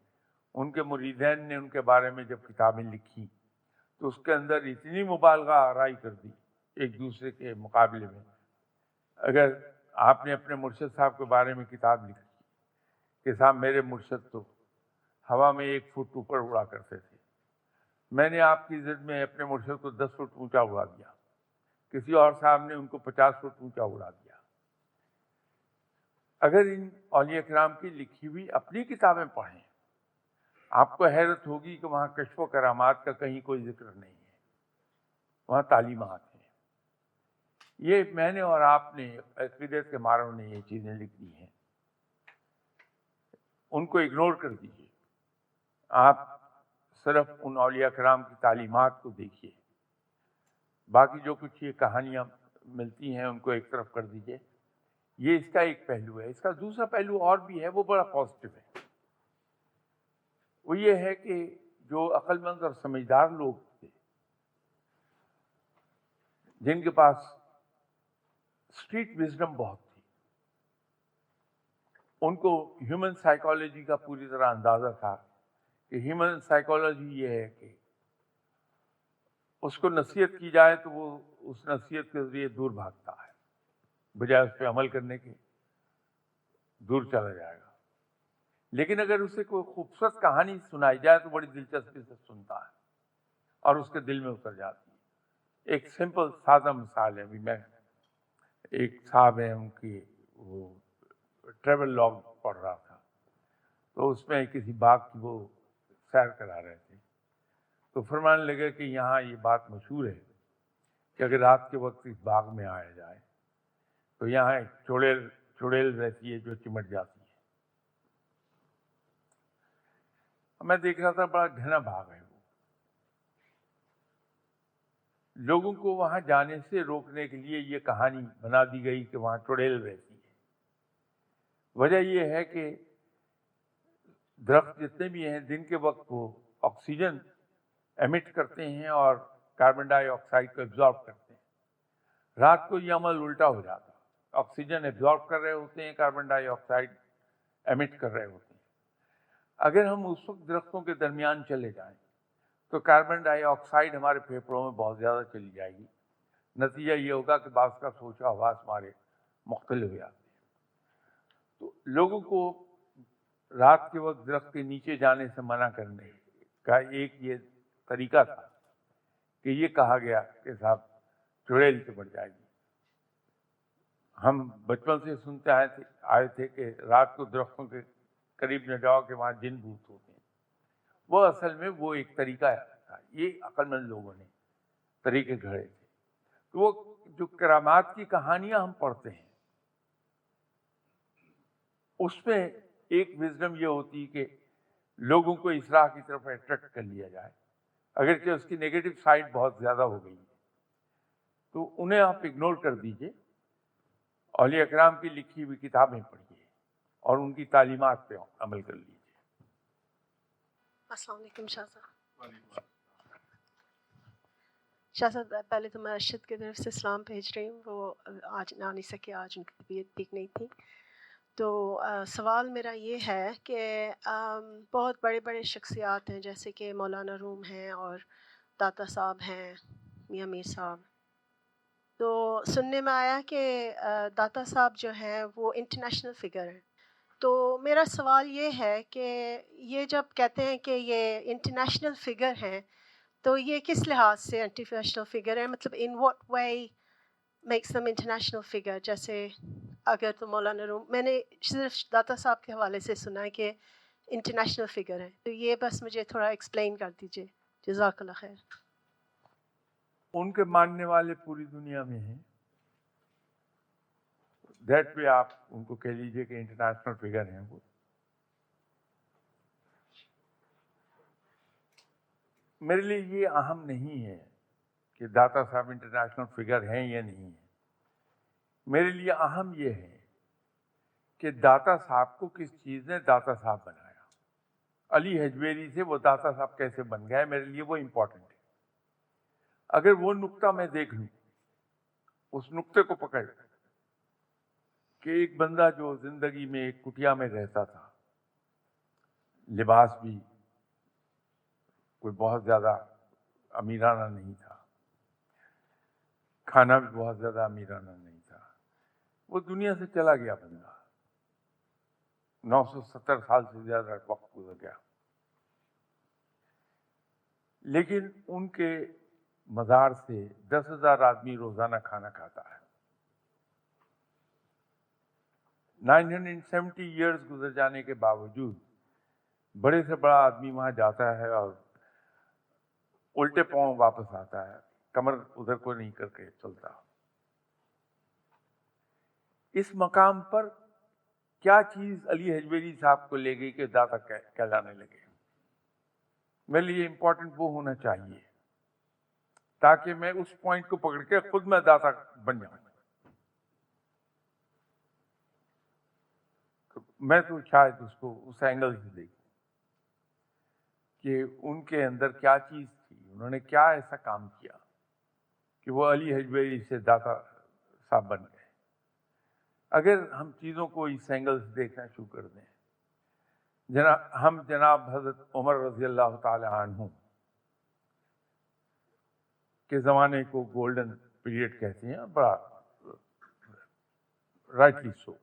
ان کے مریدین نے ان کے بارے میں جب کتابیں لکھی تو اس کے اندر اتنی مبالغہ آرائی کر دی ایک دوسرے کے مقابلے میں۔ اگر آپ نے اپنے مرشد صاحب کے بارے میں کتاب لکھی کہ صاحب میرے مرشد تو ہوا میں 1 فٹ اوپر اڑا کرتے تھے، میں نے آپ کی عزت میں اپنے مرشد کو 10 فٹ اونچا اڑا دیا، کسی اور صاحب نے ان کو 50 فٹ اونچا اڑا دیا، اگر ان اولیاء کرام کی لکھی ہوئی اپنی کتابیں پڑھیں آپ کو حیرت ہوگی کہ وہاں کشف و کرامات کا کہیں کوئی ذکر نہیں ہے، وہاں تعلیمات ہیں. یہ میں نے اور آپ نے عقیدت کے ماروں نے یہ چیزیں لکھ دی ہیں، ان کو اگنور کر دیجیے. آپ صرف ان اولیاء کرام کی تعلیمات کو دیکھیے، باقی جو کچھ یہ کہانیاں ملتی ہیں ان کو ایک طرف کر دیجیے. یہ اس کا ایک پہلو ہے. اس کا دوسرا پہلو اور بھی ہے، وہ بڑا پازیٹیو ہے. وہ یہ ہے کہ جو عقل مند اور سمجھدار لوگ تھے جن کے پاس اسٹریٹ وزڈم بہت تھی، ان کو ہیومن سائیکالوجی کا پوری طرح اندازہ تھا کہ ہیومن سائیکالوجی یہ ہے کہ اس کو نصیحت کی جائے تو وہ اس نصیحت کے ذریعے دور بھاگتا ہے، بجائے اس پہ عمل کرنے کے دور چلا جائے گا. لیکن اگر اسے کوئی خوبصورت کہانی سنائی جائے تو بڑی دلچسپی سے سنتا ہے اور اس کے دل میں اتر جاتی ہے. ایک سمپل سادہ مثال ہے، ابھی میں ایک صاحب ہیں ان کی وہ ٹریول لاگ پڑھ رہا تھا، تو اس میں کسی باغ کی وہ سیر کرا رہے تھے، تو فرمانے لگے کہ یہاں یہ بات مشہور ہے کہ اگر رات کے وقت اس باغ میں آیا جائے تو یہاں ایک چڑیل رہتی ہے جو چمٹ جاتی ہے. میں دیکھ رہا تھا بڑا گھنا باغ ہے، وہ لوگوں کو وہاں جانے سے روکنے کے لیے یہ کہانی بنا دی گئی کہ وہاں چڑیل رہتی ہے. وجہ یہ ہے کہ درخت جتنے بھی ہیں دن کے وقت وہ آکسیجن ایمٹ کرتے ہیں اور کاربن ڈائی آکسائڈ کو ایبزارب کرتے ہیں. رات کو یہ عمل الٹا ہو جاتا ہے، آکسیجن ایبزارب کر رہے ہوتے ہیں، کاربن ڈائی آکسائڈ ایمٹ کر رہے ہوتے ہیں. اگر ہم اس وقت درختوں کے درمیان چلے جائیں تو کاربن ڈائی آکسائڈ ہمارے پھیپھڑوں میں بہت زیادہ چلی جائے گی. نتیجہ یہ ہوگا کہ بعض کا سوچا حواس ہمارے مختلف ہو جاتے ہیں. تو لوگوں کو رات کے وقت درخت کے نیچے جانے سے منع کرنے کا ایک یہ طریقہ تھا کہ یہ کہا گیا کہ صاحب چڑیل سے بڑھ جائے گی. ہم بچپن سے سنتے آئے تھے کہ رات کو درختوں کے قریب نہ جاؤ کہ وہاں جن بھوت ہوتے ہیں. وہ اصل میں وہ ایک طریقہ تھا، یہ عقل مند لوگوں نے طریقے گھڑے تھے. تو وہ جو کرامات کی کہانیاں ہم پڑھتے ہیں اس میں ایک وزڈم یہ ہوتی کہ لوگوں کو اصلاح کی طرف اٹریکٹ کر لیا جائے، اگرچہ اس کی نیگیٹو سائڈ بہت زیادہ ہو گئی ہے تو انہیں آپ اگنور کر دیجئے. اولیاء اکرام کی لکھی ہوئی کتابیں پڑھیے اور ان کی تعلیمات پہ عمل کر لیجیے. السلام علیکم شاہ صاحب. شاہ صاحب پہلے تو میں ارشد کی طرف سے سلام بھیج رہی ہوں، وہ آج نہ نہیں سکے، آج ان کی طبیعت ٹھیک نہیں تھی. تو سوال میرا یہ ہے کہ بہت بڑے بڑے شخصیات ہیں جیسے کہ مولانا روم ہیں اور داتا صاحب ہیں، میاں میر صاحب. تو سننے میں آیا کہ داتا صاحب جو ہیں وہ انٹرنیشنل فگر ہیں. تو میرا سوال یہ ہے کہ یہ جب کہتے ہیں کہ یہ انٹرنیشنل فگر ہیں تو یہ کس لحاظ سے انٹرنیشنل فگر ہیں؟ مطلب in what way makes them international figure? جیسے اگر تو مولانا روم میں نے صرف داتا صاحب کے حوالے سے سنا ہے کہ انٹرنیشنل فگر ہیں، تو یہ بس مجھے تھوڑا ایکسپلین کر دیجیے. جزاک اللہ خیر. ان کے ماننے والے پوری دنیا میں ہیں، دیٹ پہ آپ ان کو کہہ لیجیے کہ انٹرنیشنل فگر ہیں. وہ میرے لیے یہ اہم نہیں ہے کہ داتا صاحب انٹرنیشنل فگر ہیں یا نہیں ہیں. میرے لیے اہم یہ ہے کہ داتا صاحب کو کس چیز نے داتا صاحب بنایا. علی حجویری سے وہ داتا صاحب کیسے بن گئے، میرے لیے وہ امپورٹنٹ ہے. اگر وہ نقطہ میں دیکھ لوں، اس نقطے کو پکڑ کہ ایک بندہ جو زندگی میں ایک کٹیا میں رہتا تھا، لباس بھی کوئی بہت زیادہ امیرانہ نہیں تھا، کھانا بھی بہت زیادہ امیرانہ نہیں تھا، وہ دنیا سے چلا گیا. بندہ 970 سال سے زیادہ وقت گزر گیا، لیکن ان کے مزار سے 10,000 آدمی روزانہ کھانا کھاتا ہے. 970 ایئرز گزر جانے کے باوجود بڑے سے بڑا آدمی وہاں جاتا ہے اور الٹے پاؤں واپس آتا ہے، کمر ادھر کو نہیں کر کے چلتا۔ اس مقام پر کیا چیز علی حجویری صاحب کو لے گئی کہ داتا کہلانے لگے؟ میرے لیے امپورٹنٹ وہ ہونا چاہیے تاکہ میں اس پوائنٹ کو پکڑ کے خود میں داتا بن جاؤں۔ میں تو شاید اس کو اس اینگل سے دیکھوں کہ ان کے اندر کیا چیز تھی، انہوں نے کیا ایسا کام کیا کہ وہ علی حجویری سے داتا صاحب بن گئے۔ اگر ہم چیزوں کو اس اینگل سے دیکھنا شروع کر دیں، ہم جناب حضرت عمر رضی اللہ تعالی عنہ کے زمانے کو گولڈن پیریڈ کہتے ہیں، بڑا رائٹلی سو،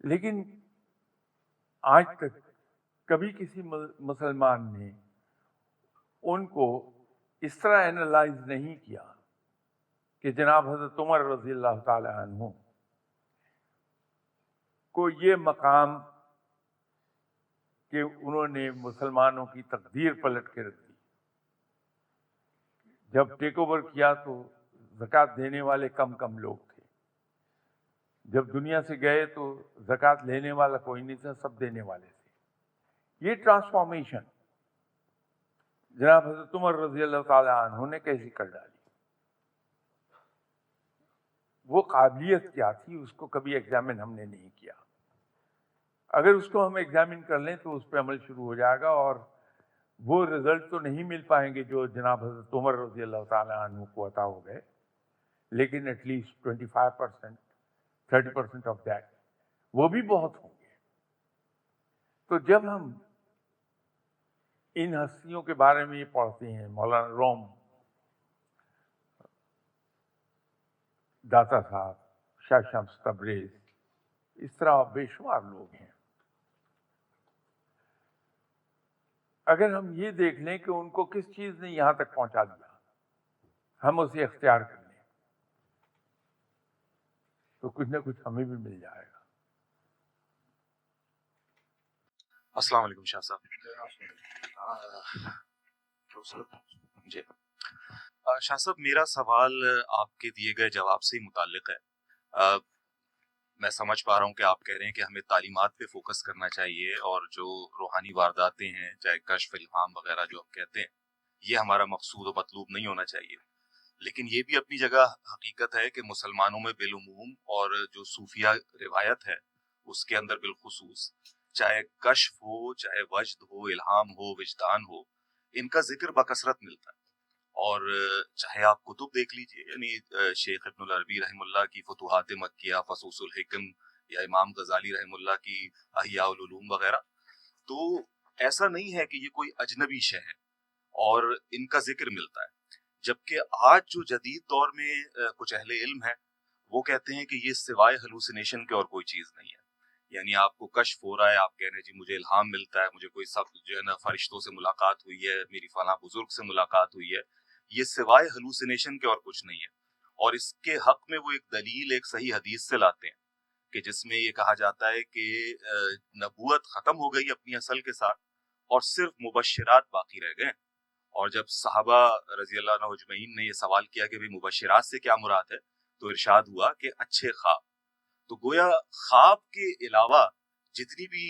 لیکن آج تک کبھی کسی مسلمان نے ان کو اس طرح اینالائز نہیں کیا کہ جناب حضرت عمر رضی اللہ تعالی عنہ کو یہ مقام کہ انہوں نے مسلمانوں کی تقدیر پلٹ کے رکھ دی۔ جب ٹیک اوور کیا تو زکوٰۃ دینے والے کم لوگ تھے، جب دنیا سے گئے تو زکوٰۃ لینے والا کوئی نہیں تھا، سب دینے والے تھے۔ یہ ٹرانسفارمیشن جناب حضرت عمر رضی اللہ تعالی عنہ نے کیسی کر ڈالی؟ وہ قابلیت کیا تھی، اس کو کبھی ایگزامن ہم نے نہیں کیا۔ اگر اس کو ہم ایگزامن کر لیں تو اس پہ عمل شروع ہو جائے گا، اور وہ رزلٹ تو نہیں مل پائیں گے جو جناب حضرت عمر رضی اللہ تعالی عنہ کو عطا ہو گئے، لیکن ایٹ لیسٹ 25%، 30% آف دیٹ وہ بھی بہت ہوں گے۔ تو جب ہم ان ہستیوں کے بارے میں یہ پڑھتے ہیں، مولانا روم، داتا صاحب، شاہ شمس تبریز، اس طرح بے شمار لوگ ہیں، اگر ہم یہ دیکھ لیں کہ ان کو کس چیز نے یہاں تک پہنچا دیا، ہم اسے اختیار کر لیں تو کچھ نہ کچھ ہمیں بھی مل جائے گا۔ السلام علیکم شاہ صاحب۔ جی شاہ صاحب، میرا سوال آپ کے دیے گئے جواب سے ہی متعلق ہے۔ میں سمجھ پا رہا ہوں کہ آپ کہہ رہے ہیں کہ ہمیں تعلیمات پہ فوکس کرنا چاہیے، اور جو روحانی وارداتیں ہیں، چاہے کشف، الہام وغیرہ جو آپ کہتے ہیں، یہ ہمارا مقصود و مطلوب نہیں ہونا چاہیے۔ لیکن یہ بھی اپنی جگہ حقیقت ہے کہ مسلمانوں میں بالعموم اور جو صوفیہ روایت ہے اس کے اندر بالخصوص، چاہے کشف ہو، چاہے وجد ہو، الہام ہو، وجدان ہو، ان کا ذکر بکثرت ملتا ہے۔ اور چاہے آپ کتب دیکھ لیجئے، یعنی شیخ ابن العربی رحم اللہ کی فتوحات مکیہ، فصوص الحکم، یا امام غزالی رحم اللہ کی احیاء العلوم وغیرہ، تو ایسا نہیں ہے کہ یہ کوئی اجنبی شے ہے اور ان کا ذکر ملتا ہے۔ جبکہ آج جو جدید دور میں کچھ اہل علم ہیں وہ کہتے ہیں کہ یہ سوائے ہلوسینیشن کے اور کوئی چیز نہیں ہے۔ یعنی آپ کو کشف ہو رہا ہے، آپ کہہ رہے ہیں جی مجھے الہام ملتا ہے، مجھے کوئی سب جو ہے نا فرشتوں سے ملاقات ہوئی ہے، میری فلاں بزرگ سے ملاقات ہوئی ہے، یہ سوائے ہلوسینیشن کے اور کچھ نہیں ہے۔ اور اس کے حق میں وہ ایک دلیل ایک صحیح حدیث سے لاتے ہیں کہ جس میں یہ کہا جاتا ہے کہ نبوت ختم ہو گئی اپنی اصل کے ساتھ اور صرف مبشرات باقی رہ گئے۔ اور جب صحابہ رضی اللہ عنہ اجمعین نے یہ سوال کیا کہ بھئی مبشرات سے کیا مراد ہے، تو ارشاد ہوا کہ اچھے خواب۔ تو گویا خواب کے علاوہ جتنی بھی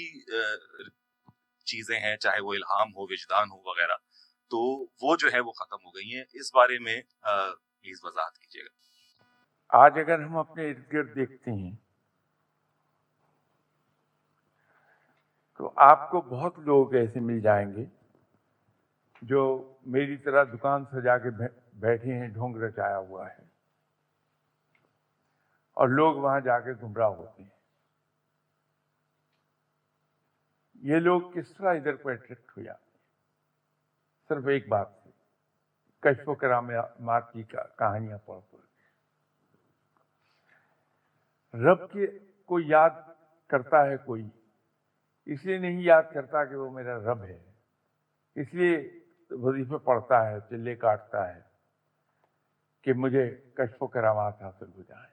چیزیں ہیں، چاہے وہ الہام ہو، وجدان ہو وغیرہ، تو وہ جو ہے وہ ختم ہو گئی ہیں۔ اس بارے میں پلیز وضاحت کیجیے گا۔ آج اگر ہم اپنے ارد گرد دیکھتے ہیں تو آپ کو بہت لوگ ایسے مل جائیں گے جو میری طرح دکان سجا کے بیٹھے ہیں، ڈھونگ رچایا ہوا ہے، اور لوگ وہاں جا کے گمراہ ہوتے ہیں۔ یہ لوگ کس طرح ادھر کو اٹریکٹ ہو جاتے ہیں؟ صرف ایک بات سے، کشف و کرامات کی کہانیاں پڑھ پڑھ کے۔ رب کو یاد کرتا ہے کوئی، اس لیے نہیں یاد کرتا کہ وہ میرا رب ہے، اس لیے وظیفے پڑھتا ہے، چلے کاٹتا ہے کہ مجھے کشف و کرامات حاصل ہو جائیں۔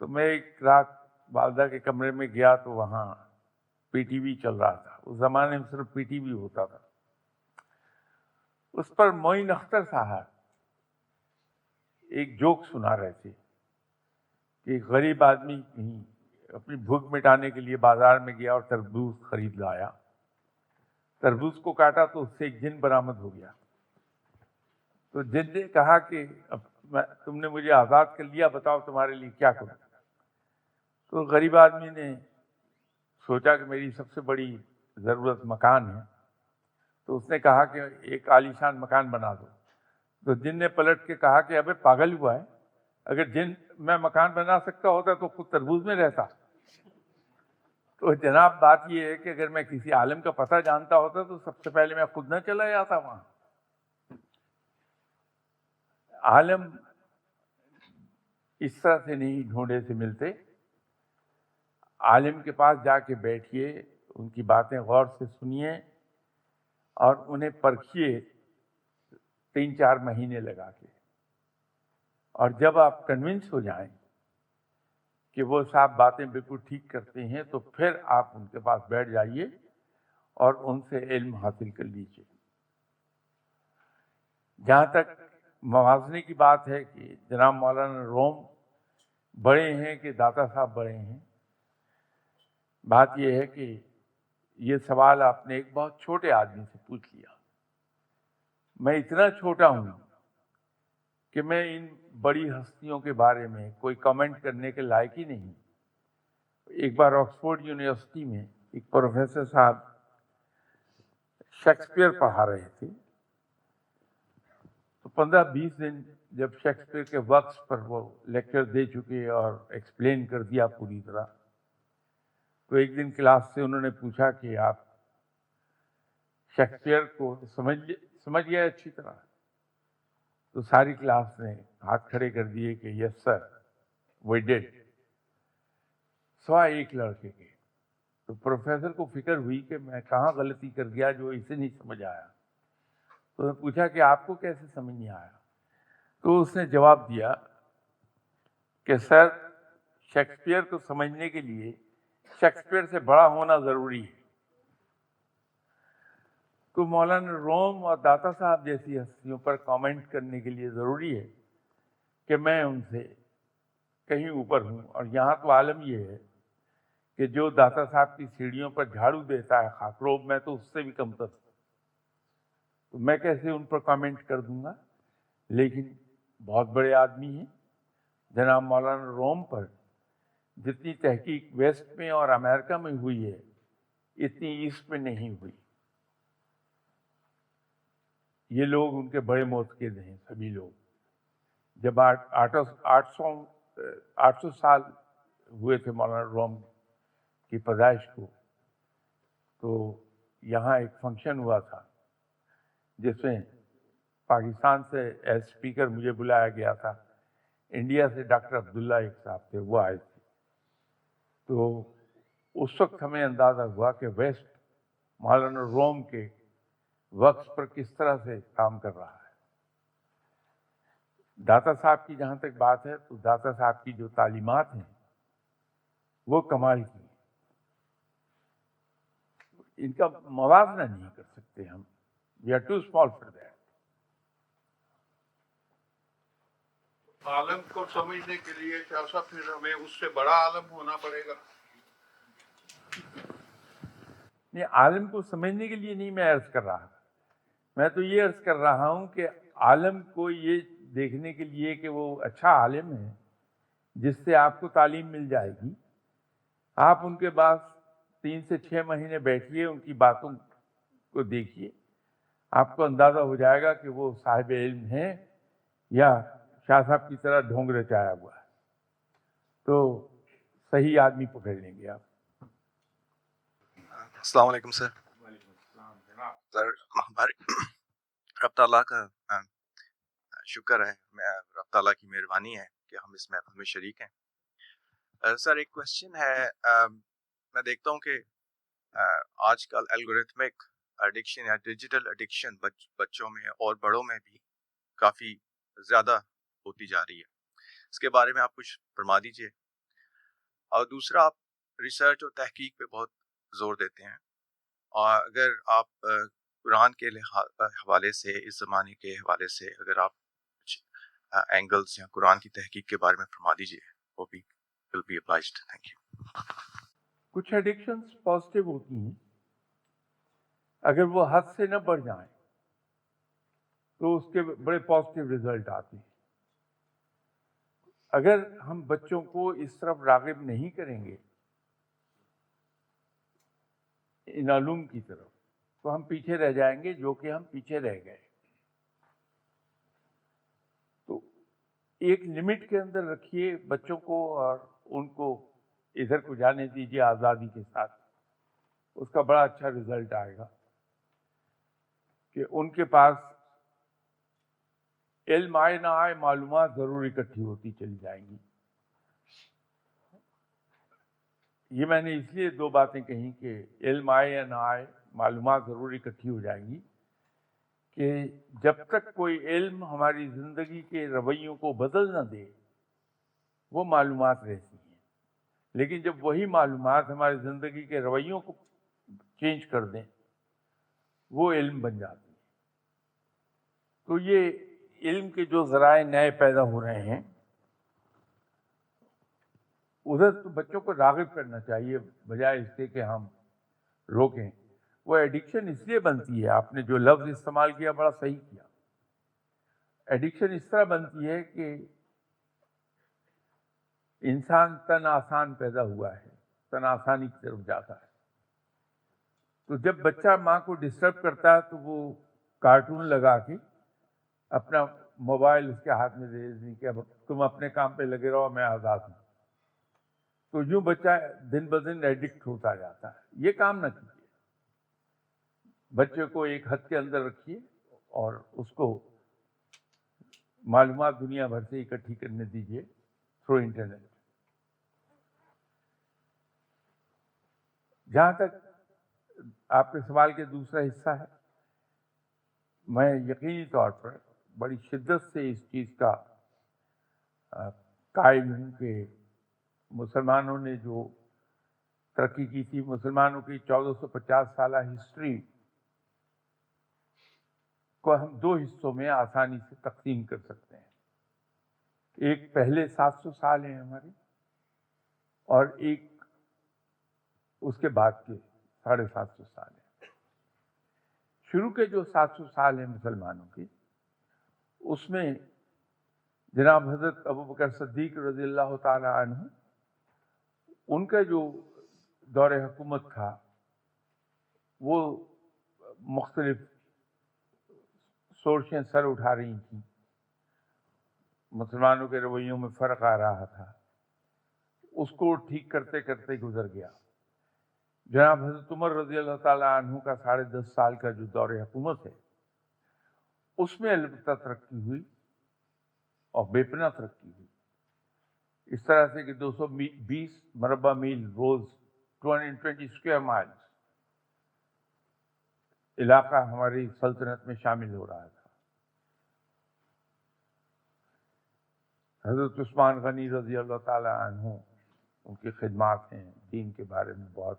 تو میں ایک رات والدہ کے کمرے میں گیا تو وہاں پی ٹی وی چل رہا تھا. اس زمانے میں صرف پی ٹی وی ہوتا تھا. اس پر معین اختر صاحب ایک جوک سنا رہے تھے کہ ایک غریب آدمی اپنی بھوک مٹانے کے لیے بازار میں گیا اور تربوز خرید لایا. تربوز کو کاٹا تو اس سے ایک جن برآمد ہو گیا. تو جن نے کہا کہ اب تم نے مجھے آزاد کر لیا, بتاؤ تمہارے لیے کیا کروں. تو غریب آدمی نے سوچا کہ میری سب سے بڑی ضرورت مکان ہے. تو اس نے کہا کہ ایک عالیشان مکان بنا دو. تو جن نے پلٹ کے کہا کہ ابے پاگل ہوا ہے, اگر جن میں مکان بنا سکتا ہوتا تو خود تربوز میں رہتا. تو جناب بات یہ ہے کہ اگر میں کسی عالم کا پتہ جانتا ہوتا تو سب سے پہلے میں خود نہ چلا جاتا وہاں. عالم اس طرح سے نہیں ڈھونڈے سے ملتے. عالم کے پاس جا کے بیٹھیے, ان کی باتیں غور سے سنیے اور انہیں پرکھیے 3-4 مہینے لگا کے. اور جب آپ کنونس ہو جائیں کہ وہ صاحب باتیں بالکل ٹھیک کرتے ہیں تو پھر آپ ان کے پاس بیٹھ جائیے اور ان سے علم حاصل کر لیجیے. جہاں تک موازنے کی بات ہے کہ جناب مولانا روم بڑے ہیں کہ داتا صاحب بڑے ہیں, بات یہ ہے کہ یہ سوال آپ نے ایک بہت چھوٹے آدمی سے پوچھ لیا. میں اتنا چھوٹا ہوں کہ میں ان بڑی ہستیوں کے بارے میں کوئی کمنٹ کرنے کے لائق ہی نہیں. ایک بار آکسفورڈ یونیورسٹی میں ایک پروفیسر صاحب شیکسپیئر پڑھا رہے تھے. تو 15-20 دن جب شیکسپیئر کے ورکس پر وہ لیکچر دے چکے اور ایکسپلین کر دیا پوری طرح, تو ایک دن کلاس سے انہوں نے پوچھا کہ آپ شیکسپیئر کو سمجھ گئے اچھی طرح؟ تو ساری کلاس نے ہاتھ کھڑے کر دیے کہ یس سر وی ڈیڈ, سوائے ایک لڑکے کے. تو پروفیسر کو فکر ہوئی کہ میں کہاں غلطی کر گیا جو اسے نہیں سمجھ آیا. تو میں پوچھا کہ آپ کو کیسے سمجھ نہیں آیا؟ تو اس نے جواب دیا کہ سر شیکسپیئر کو سمجھنے کے لیے شیکسپیئر سے بڑا ہونا ضروری ہے. تو مولانا روم اور داتا صاحب جیسی ہستیوں پر کامنٹ کرنے کے لیے ضروری ہے کہ میں ان سے کہیں اوپر ہوں. اور یہاں تو عالم یہ ہے کہ جو داتا صاحب کی سیڑھیوں پر جھاڑو دیتا ہے خاکروب, میں تو اس سے بھی کمتر ہوں. تو میں کیسے ان پر کامنٹ کر دوں گا؟ لیکن بہت بڑے آدمی ہیں. جناب مولانا روم پر جتنی تحقیق ویسٹ میں اور امریکہ میں ہوئی ہے اتنی ایسٹ میں نہیں ہوئی. یہ لوگ ان کے بڑے معتقد ہیں سبھی لوگ. جب 800 سال ہوئے تھے مولانا روم کی پیدائش کو, تو یہاں ایک فنکشن ہوا تھا جس میں پاکستان سے ایز اسپیکر مجھے بلایا گیا تھا. انڈیا سے ڈاکٹر عبداللہ ایک صاحب تھے, وہ آئے تھے. تو اس وقت ہمیں اندازہ ہوا کہ ویسٹ مولانا روم کے وقت پر کس طرح سے کام کر رہا ہے. داتا صاحب کی جہاں تک بات ہے تو داتا صاحب کی جو تعلیمات ہیں وہ کمال کی ہیں. ان کا موازنہ نہیں کر سکتے ہم. We are too small for that. عالم کو سمجھنے کے لیے کیسا پھر ہمیں اس سے بڑا عالم ہونا پڑے گا؟ نہیں, عالم کو سمجھنے کے لیے نہیں میں عرض کر رہا. میں تو یہ عرض کر رہا ہوں کہ عالم کو یہ دیکھنے کے لیے کہ وہ اچھا عالم ہے جس سے آپ کو تعلیم مل جائے گی. آپ ان کے پاس 3 سے 6 مہینے بیٹھیے, ان کی باتوں کو دیکھیے, آپ کو اندازہ ہو جائے گا کہ وہ صاحب علم ہیں یا شاہ صاحب کی طرح ڈھونگ رچایا ہوا ہے. تو صحیح آدمی پکڑ لیں گے آپ. السلام علیکم سر. سر ہمارے رب تعالیٰ کا شکر ہے, رب تعالیٰ کی مہربانی ہے کہ ہم اس محفل میں شریک ہیں. سر ایک کوشچن ہے. میں دیکھتا ہوں کہ آج کل الگوریتمک ایڈکشن یا ڈیجیٹل ایڈکشن بچوں میں اور بڑوں میں بھی کافی زیادہ ہوتی جا رہی ہے. اس کے بارے میں آپ کچھ فرما دیجئے اور دوسرا آپ ریسرچ اور تحقیق پہ بہت زور دیتے ہیں، اور اگر آپ قرآن کے حوالے سے، اس زمانے کے حوالے سے اگر آپ کچھ اینگلز یا قرآن کی تحقیق کے بارے میں فرما دیجیے، وہ بھی will be obliged. Thank you. کچھ ایڈکشنز پازیٹیو ہوتی ہیں اگر وہ حد سے نہ بڑھ جائیں تو اس کے بڑے پازیٹیو رزلٹ آتے ہیں. اگر ہم بچوں کو اس طرف راغب نہیں کریں گے ان علوم کی طرف تو ہم پیچھے رہ جائیں گے، جو کہ ہم پیچھے رہ گئے. تو ایک لمٹ کے اندر رکھیے بچوں کو اور ان کو ادھر کو جانے دیجیے آزادی کے ساتھ، اس کا بڑا اچھا رزلٹ آئے گا کہ ان کے پاس علم آئے نہ آئے معلومات ضرور اکٹھی ہوتی چلی جائیں گی. یہ میں نے اس لیے دو باتیں کہیں کہ علم آئے یا نہ آئے معلومات ضرور اکٹھی ہو جائیں گی، کہ جب تک کوئی علم ہماری زندگی کے رویوں کو بدل نہ دے وہ معلومات رہتی ہیں، لیکن جب وہی معلومات ہماری زندگی کے رویوں کو چینج کر دیں وہ علم بن جاتی ہے. تو یہ علم کے جو ذرائع نئے پیدا ہو رہے ہیں ادھر تو بچوں کو راغب کرنا چاہیے بجائے اس کے کہ ہم روکیں. وہ ایڈکشن اس لیے بنتی ہے، آپ نے جو لفظ استعمال کیا بڑا صحیح کیا. ایڈکشن اس طرح بنتی ہے کہ انسان تن آسان پیدا ہوا ہے، تن آسانی کی طرف جاتا ہے. تو جب بچہ ماں کو ڈسٹرب کرتا ہے تو وہ کارٹون لگا کے اپنا موبائل اس کے ہاتھ میں دے دی کہ اب تم اپنے کام پہ لگے رہو، میں آزاد ہوں. تو یوں بچہ دن بدن ایڈکٹ ہوتا جاتا ہے. یہ کام نہ کیجیے، بچے کو ایک حد کے اندر رکھیے اور اس کو معلومات دنیا بھر سے اکٹھی کرنے دیجیے تھرو انٹرنیٹ. جہاں تک آپ کے سوال کے دوسرا حصہ ہے، میں یقینی طور پر بڑی شدت سے اس چیز کا قائل ہوں کہ مسلمانوں نے جو ترقی کی تھی، مسلمانوں کی 1450 سالہ ہسٹری کو ہم دو حصوں میں آسانی سے تقسیم کر سکتے ہیں. ایک پہلے 700 سال ہیں ہمارے، اور ایک اس کے بعد کے 750 سال ہیں. شروع کے جو 700 سال ہیں مسلمانوں کے، اس میں جناب حضرت ابوبکر صدیق رضی اللہ تعالی عنہ، ان کا جو دور حکومت تھا وہ مختلف سورشیں سر اٹھا رہی تھیں، مسلمانوں کے رویوں میں فرق آ رہا تھا. اس کو ٹھیک کرتے کرتے گزر گیا. جناب حضرت عمر رضی اللہ تعالیٰ عنہ کا 10.5 سال کا جو دور حکومت ہے اس میں البتہ ترقی ہوئی اور بے پناہ ترقی ہوئی. اس طرح سے کہ 220 مربع میل روز 220 اسکوائر مائلز علاقہ ہماری سلطنت میں شامل ہو رہا تھا. حضرت عثمان غنی رضی اللہ تعالی عنہ، ان کی خدمات ہیں دین کے بارے میں بہت،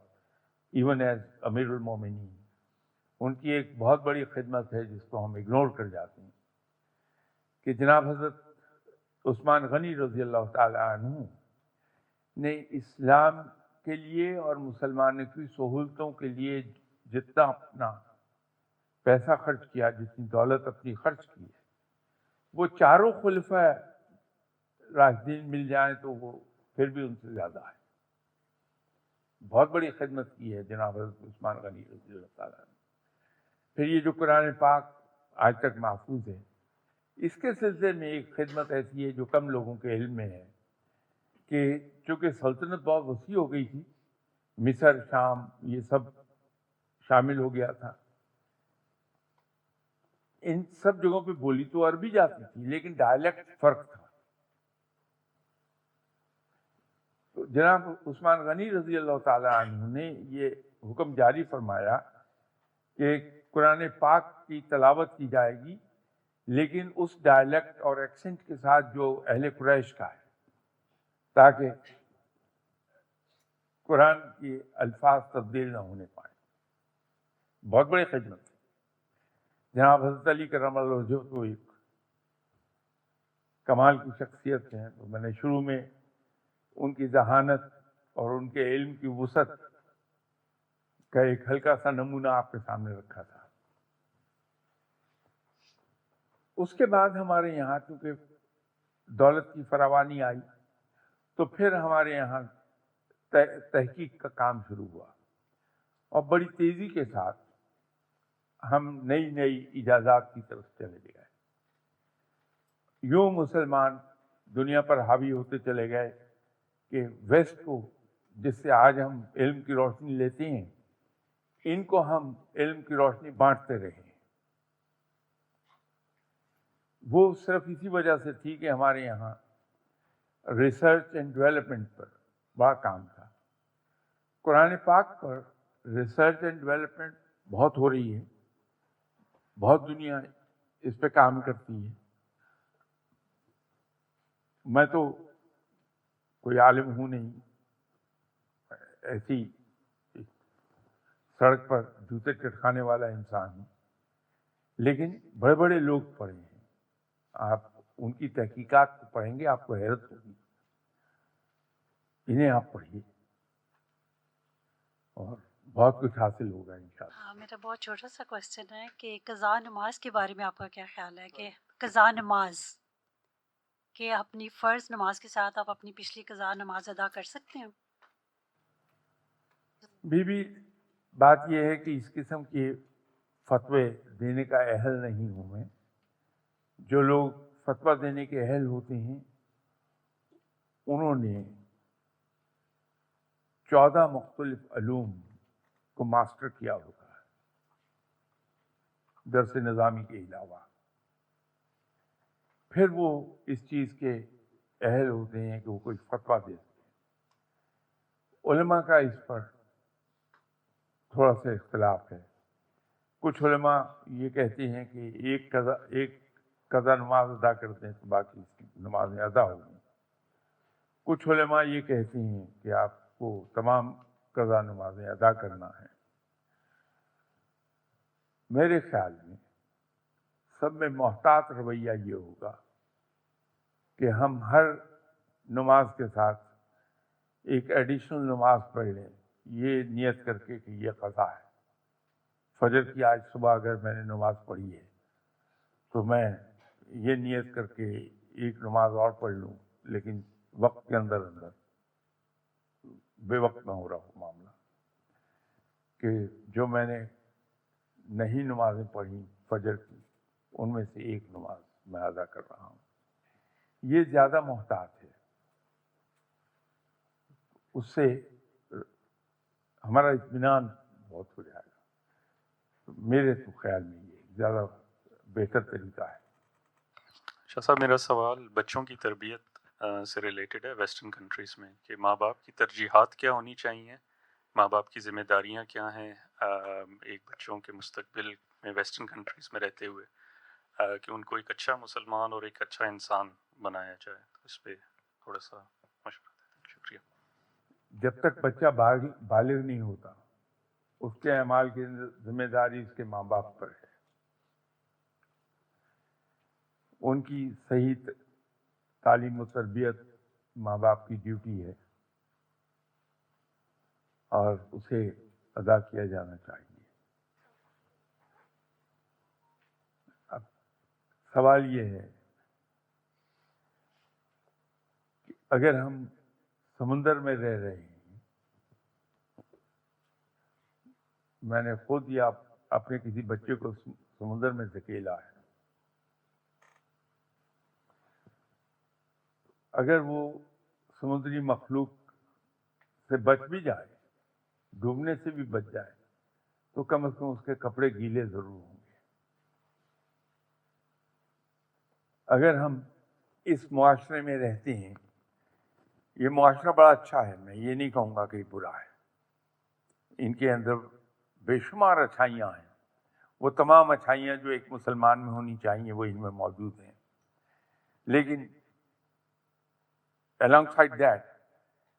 ایون ایز امیر المومنین ان کی ایک بہت بڑی خدمت ہے جس کو ہم اگنور کر جاتے ہیں، کہ جناب حضرت عثمان غنی رضی اللہ تعالی عنہ نے اسلام کے لیے اور مسلمانوں کی سہولتوں کے لیے جتنا اپنا پیسہ خرچ کیا، جتنی دولت اپنی خرچ کی ہے، وہ چاروں خلفاء راشدین مل جائیں تو وہ پھر بھی ان سے زیادہ ہے. بہت بڑی خدمت کی ہے جناب حضرت عثمان غنی رضی اللہ تعالیٰ نے. پھر یہ جو قرآن پاک آج تک محفوظ ہے، اس کے سلسلے میں ایک خدمت ایسی ہے جو کم لوگوں کے علم میں ہے، کہ چونکہ سلطنت بہت وسیع ہو گئی تھی، مصر، شام یہ سب شامل ہو گیا تھا. ان سب جگہوں پہ بولی تو عربی جاتی تھی لیکن ڈائلیکٹ فرق تھا. تو جناب عثمان غنی رضی اللہ تعالی عنہ نے یہ حکم جاری فرمایا کہ قرآن پاک کی تلاوت کی جائے گی لیکن اس ڈائلیکٹ اور ایکسنٹ کے ساتھ جو اہل قریش کا ہے، تاکہ قرآن کے الفاظ تبدیل نہ ہونے پائیں. بہت بڑی خدمت ہے. جناب حضرت علی کرم اللہ وجہہ تو ایک کمال کی شخصیت ہیں. تو میں نے شروع میں ان کی ذہانت اور ان کے علم کی وسعت کا ایک ہلکا سا نمونہ آپ کے سامنے رکھا تھا. اس کے بعد ہمارے یہاں چونکہ دولت کی فراوانی آئی تو پھر ہمارے یہاں تحقیق کا کام شروع ہوا اور بڑی تیزی کے ساتھ ہم نئی نئی ایجادات کی طرف چلے گئے. یوں مسلمان دنیا پر حاوی ہوتے چلے گئے کہ ویسٹ کو جس سے آج ہم علم کی روشنی لیتے ہیں ان کو ہم علم کی روشنی بانٹتے رہے. وہ صرف اسی وجہ سے تھی کہ ہمارے یہاں ریسرچ اینڈ ڈیولپمنٹ پر بڑا کام تھا. قرآن پاک پر ریسرچ اینڈ ڈیولپمنٹ بہت ہو رہی ہے, بہت دنیا اس پہ کام کرتی ہے. میں تو کوئی عالم ہوں نہیں, ایسی سڑک پر جوتے چٹکانے والا انسان ہوں, لیکن بڑے بڑے لوگ پڑھے ہیں. آپ ان کی تحقیقات کو پڑھیں گے آپ کو حیرت ہوگی. انہیں آپ پڑھیے اور بہت کچھ حاصل ہوگا انشاءاللہ. میرا بہت چھوٹا سا کوشچن ہے کہ قضاء نماز کے بارے میں آپ کا کیا خیال ہے کہ قضاء نماز کہ اپنی فرض نماز کے ساتھ آپ اپنی پچھلی قضاء نماز ادا کر سکتے ہیں؟ بی بات یہ ہے کہ اس قسم کے فتوے دینے کا اہل نہیں ہوں میں. جو لوگ فتویٰ دینے کے اہل ہوتے ہیں انہوں نے 14 مختلف علوم کو ماسٹر کیا ہوتا ہے درس نظامی کے علاوہ. پھر وہ اس چیز کے اہل ہوتے ہیں کہ وہ کوئی فتویٰ دے سکتے ہیں. علماء کا اس پر تھوڑا سا اختلاف ہے. کچھ علماء یہ کہتے ہیں کہ ایک قضا نماز ادا کرتے ہیں تو باقی نمازیں ادا ہوگی. کچھ علماء یہ کہتے ہیں کہ آپ کو تمام قضا نمازیں ادا کرنا ہے. میرے خیال میں سب میں محتاط رویہ یہ ہوگا کہ ہم ہر نماز کے ساتھ ایک ایڈیشنل نماز پڑھ لیں, یہ نیت کر کے کہ یہ قضا ہے. فجر کی آج صبح اگر میں نے نماز پڑھی ہے تو میں یہ نیت کر کے ایک نماز اور پڑھ لوں, لیکن وقت کے اندر بے وقت نہ ہو رہا ہو معاملہ, کہ جو میں نے نہیں نمازیں پڑھی فجر کی ان میں سے ایک نماز میں ادا کر رہا ہوں. یہ زیادہ محتاط ہے. اس سے ہمارا اطمینان بہت ہو جائے گا. میرے تو خیال میں یہ زیادہ بہتر طریقہ ہے. شاہ صاحب میرا سوال بچوں کی تربیت سے ریلیٹڈ ہے ویسٹرن کنٹریز میں, کہ ماں باپ کی ترجیحات کیا ہونی چاہیے, ماں باپ کی ذمہ داریاں کیا ہیں ایک بچوں کے مستقبل میں ویسٹرن کنٹریز میں رہتے ہوئے, کہ ان کو ایک اچھا مسلمان اور ایک اچھا انسان بنایا جائے. تو اس پہ تھوڑا سا مشورہ دیں. شکریہ. جب تک بچہ بالغ نہیں ہوتا اس کے اعمال کی ذمہ داری اس کے ماں باپ پر ہے. ان کی صحیح تعلیم و تربیت ماں باپ کی ڈیوٹی ہے اور اسے ادا کیا جانا چاہیے. اب سوال یہ ہے کہ اگر ہم سمندر میں رہ رہے ہیں, میں نے خود یا اپنے کسی بچے کو سمندر میں دھکیلا ہے, اگر وہ سمندری مخلوق سے بچ بھی جائے, ڈوبنے سے بھی بچ جائے, تو کم از کم اس کے کپڑے گیلے ضرور ہوں گے. اگر ہم اس معاشرے میں رہتے ہیں, یہ معاشرہ بڑا اچھا ہے, میں یہ نہیں کہوں گا کہ یہ برا ہے, ان کے اندر بے شمار اچھائیاں ہیں. وہ تمام اچھائیاں جو ایک مسلمان میں ہونی چاہیے وہ ان میں موجود ہیں. لیکن along side that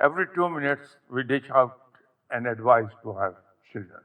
Every 2 minutes we dish out an advice to our children.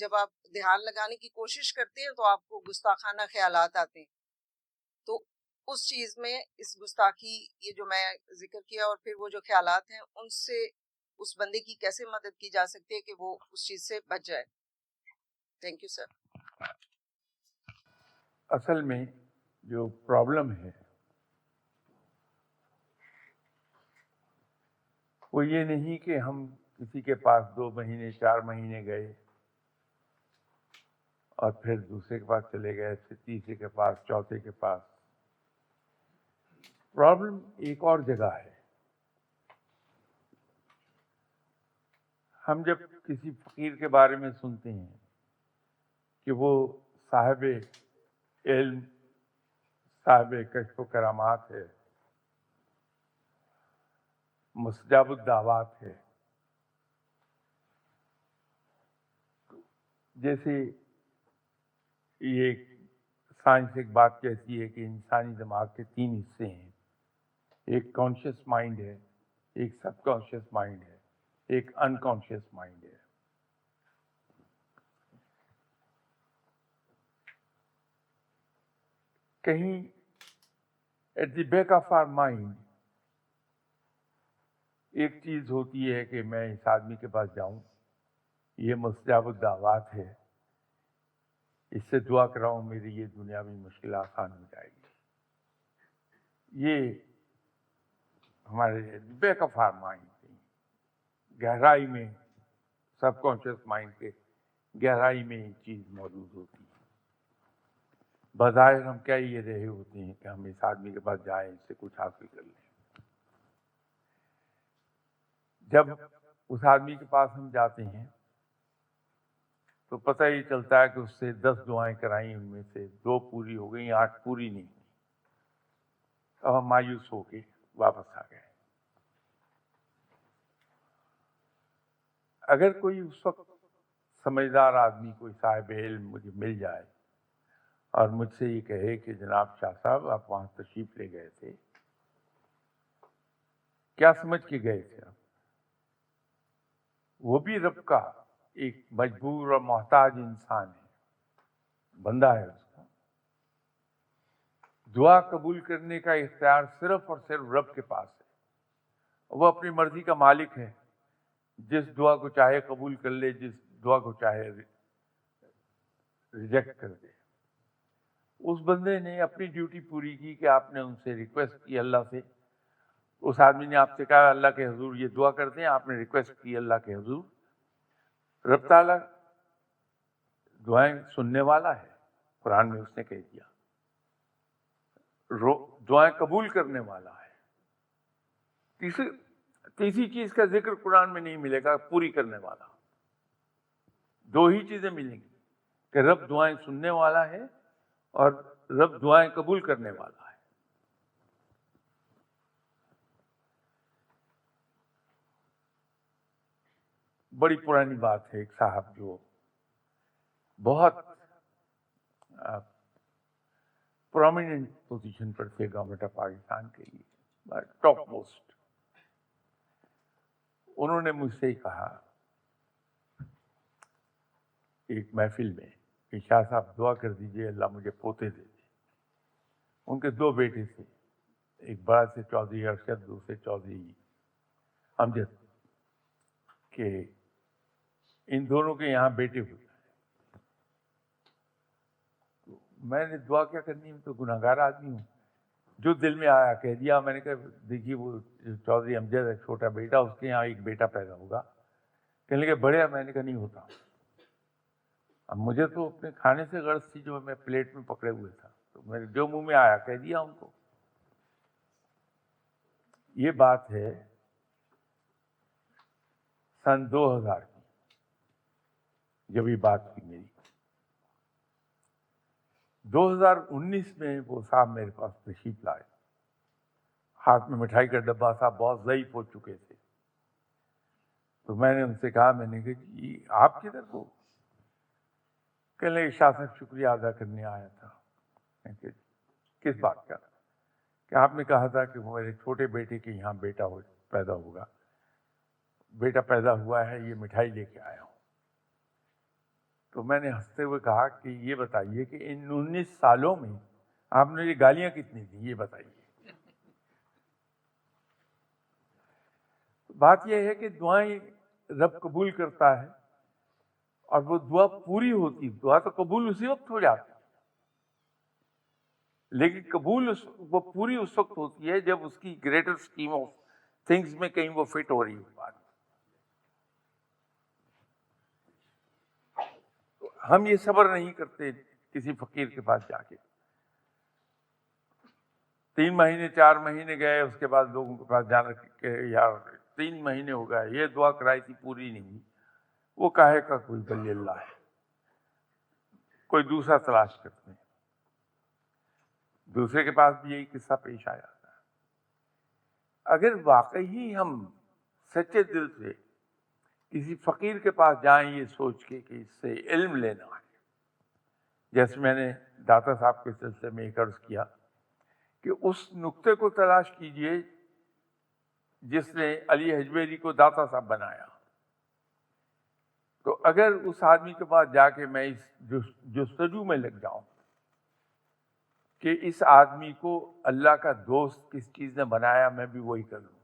جب آپ دھیان لگانے کی کوشش کرتے ہیں تو آپ کو گستاخانہ خیالات آتے ہیں. تو اس چیز میں اس گستاخی یہ جو میں ذکر کیا اور پھر وہ جو خیالات ہیں ان سے اس بندے کی کیسے مدد کی جا سکتی ہے کہ وہ اس چیز سے بچ جائے. Thank you sir. اصل میں جو پرابلم ہے وہ یہ نہیں کہ ہم کسی کے پاس 2 مہینے 4 مہینے گئے اور پھر دوسرے کے پاس چلے گئے، پھر تیسرے کے پاس، چوتھے کے پاس. پرابلم ایک اور جگہ ہے. ہم جب کسی فقیر کے بارے میں سنتے ہیں کہ وہ صاحب علم، صاحب کشف و کرامات ہے، مستجاب الدعوات ہے، جیسے یہ سائنس ایک بات کہتی ہے کہ انسانی دماغ کے 3 حصے ہیں، ایک کانشیس مائنڈ ہے، ایک سب کانشیس مائنڈ ہے، ایک انکانشیس مائنڈ ہے. کہیں at the back of our mind ایک چیز ہوتی ہے کہ میں اس آدمی کے پاس جاؤں، یہ مستجاب الدعوات ہے، اس سے دعا کراؤں، میری یہ دنیاوی مشکل آسان ہو جائے گی. یہ ہمارے بیک آف آر مائنڈ گہرائی میں، سب کانشیس مائنڈ کے گہرائی میں یہ چیز موجود ہوتی ہے. بظاہر ہم کہہ یہ رہے ہوتے ہیں کہ ہم اس آدمی کے پاس جائیں، اس سے کچھ حاصل کر لیں. جب اس آدمی کے پاس ہم جاتے ہیں تو پتہ یہ چلتا ہے کہ اس سے 10 دعائیں کرائیں، ان میں سے 2 پوری ہو گئیں، 8 پوری نہیں ہوئی. اب ہم مایوس ہو کے واپس آ گئے. اگر کوئی اس وقت سمجھدار آدمی، کوئی صاحب علم مجھے مل جائے اور مجھ سے یہ کہے کہ جناب شاہ صاحب آپ وہاں تشریف لے گئے تھے، کیا سمجھ کے گئے تھے آپ؟ وہ بھی رب کا ایک مجبور اور محتاج انسان ہے، بندہ ہے اس کا. دعا قبول کرنے کا اختیار صرف اور صرف رب کے پاس ہے. وہ اپنی مرضی کا مالک ہے، جس دعا کو چاہے قبول کر لے، جس دعا کو چاہے ریجیکٹ کر دے. اس بندے نے اپنی ڈیوٹی پوری کی کہ آپ نے ان سے ریکویسٹ کی اللہ سے. اس آدمی نے آپ سے کہا اللہ کے حضور یہ دعا کر دیں، آپ نے ریکویسٹ کی اللہ کے حضور. رب تعالیٰ دعائیں سننے والا ہے، قرآن میں اس نے کہہ دیا. دعائیں قبول کرنے والا ہے. تیسری چیز کا ذکر قرآن میں نہیں ملے گا، پوری کرنے والا. 2 ہی چیزیں ملیں گی کہ رب دعائیں سننے والا ہے اور رب دعائیں قبول کرنے والا ہے. بڑی پرانی بات ہے، ایک صاحب جو بہت پرومیننٹ پوزیشن پر تھے گورنمنٹ آف پاکستان کے لیے، ٹاپ موسٹ. انہوں نے مجھ سے ہی کہا ایک محفل میں کہ شاہ صاحب دعا کر دیجئے اللہ مجھے پوتے دے دے. ان کے 2 بیٹے تھے، ایک بڑا سے چودھری ارشد، دوسرے چودھری امجد، کہ ان دونوں کے یہاں بیٹے ہوئے. میں نے دعا کیا کرنی، میں تو گناہگار آدمی ہوں، جو دل میں آیا کہہ دیا. میں نے کہا دیکھیے وہ چودھری امجد ہے، چھوٹا بیٹا، اس کے یہاں ایک بیٹا پیدا ہوگا. کہنے لگے بڑے. میں نے کہا نہیں ہوتا. اب مجھے تو اپنے کھانے سے غرض تھی جو میں پلیٹ میں پکڑے ہوئے تھا، تو میں جو منہ میں آیا کہہ دیا ان کو. یہ بات ہے سن 2000 کی، جب یہ بات کی میری. 2019 میں وہ صاحب میرے پاس تشریف لائے، ہاتھ میں مٹھائی کا ڈبہ. صاحب بہت ضعیف ہو چکے تھے. تو میں نے ان سے کہا، میں نے کہا جی آپ کدھر ہو؟ کہنے لگے شاہ صاحب شکریہ ادا کرنے آیا تھا. میں نے کہا کس بات کا؟ کہ آپ نے کہا تھا کہ وہ میرے چھوٹے بیٹے کے یہاں بیٹا پیدا ہوگا. بیٹا پیدا ہوا ہے، یہ مٹھائی لے کے آیا ہوں. تو میں نے ہنستے ہوئے کہا کہ یہ بتائیے کہ ان 19 سالوں میں آپ نے یہ گالیاں کتنی دی، یہ بتائیے۔ بات یہ ہے کہ دعائیں رب قبول کرتا ہے، اور وہ دعا پوری ہوتی، دعا تو قبول اسی وقت ہو جاتی، لیکن قبول وہ پوری اس وقت ہوتی ہے جب اس کی گریٹر اسکیم آف تھنگس میں کہیں وہ فٹ ہو رہی ہو بات۔ تو ہم یہ صبر نہیں کرتے کسی فقیر کے پاس جا کے، 3 مہینے 4 مہینے گئے، اس کے بعد لوگوں کے پاس جانا کہ یار 3 مہینے ہو گئے، یہ دعا کرائی تھی پوری نہیں ہوئی، وہ کہے کا کوئی ولی اللہ ہے، کوئی دوسرا تلاش کرتے ہیں۔ دوسرے کے پاس بھی یہی قصہ پیش آیا تھا۔ اگر واقعی ہم سچے دل سے کسی فقیر کے پاس جائیں یہ سوچ کے کہ اس سے علم لینا ہے، جیسے میں نے داتا صاحب کے سلسلے میں ایک عرض کیا کہ اس نقطے کو تلاش کیجئے جس نے علی حجویری کو داتا صاحب بنایا، تو اگر اس آدمی کے پاس جا کے میں اس جستجو میں لگ جاؤں کہ اس آدمی کو اللہ کا دوست کس چیز نے بنایا، میں بھی وہی کر لوں،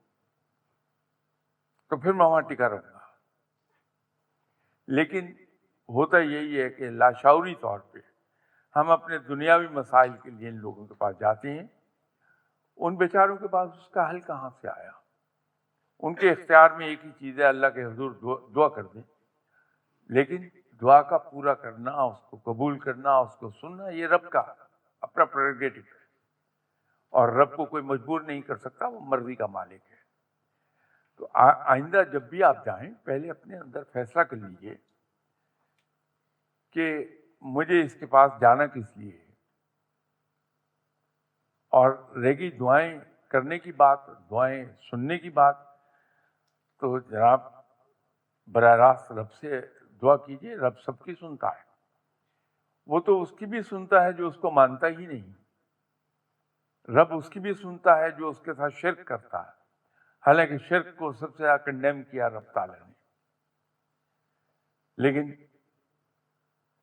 تو پھر میں وہاں ٹکا رہوں گا۔ لیکن ہوتا یہی ہے کہ لاشعوری طور پہ ہم اپنے دنیاوی مسائل کے لیے ان لوگوں کے پاس جاتے ہیں، ان بیچاروں کے پاس اس کا حل کہاں سے آیا؟ ان کے اختیار میں ایک ہی چیز ہے، اللہ کے حضور دعا کر دیں، لیکن دعا کا پورا کرنا، اس کو قبول کرنا، اس کو سننا، یہ رب کا اپنا پریروگیٹو ہے، اور رب کو کوئی مجبور نہیں کر سکتا، وہ مرضی کا مالک ہے۔ تو آئندہ جب بھی آپ جائیں پہلے اپنے اندر فیصلہ کر لیجئے کہ مجھے اس کے پاس جانا کس لیے ہے، اور رہی دعائیں کرنے کی بات، دعائیں سننے کی بات، تو جناب براہ راست رب سے دعا کیجئے، رب سب کی سنتا ہے، وہ تو اس کی بھی سنتا ہے جو اس کو مانتا ہی نہیں، رب اس کی بھی سنتا ہے جو اس کے ساتھ شرک کرتا ہے، حالانکہ شرک کو سب سے زیادہ کنڈیم کیا رب تعالیٰ نے، لیکن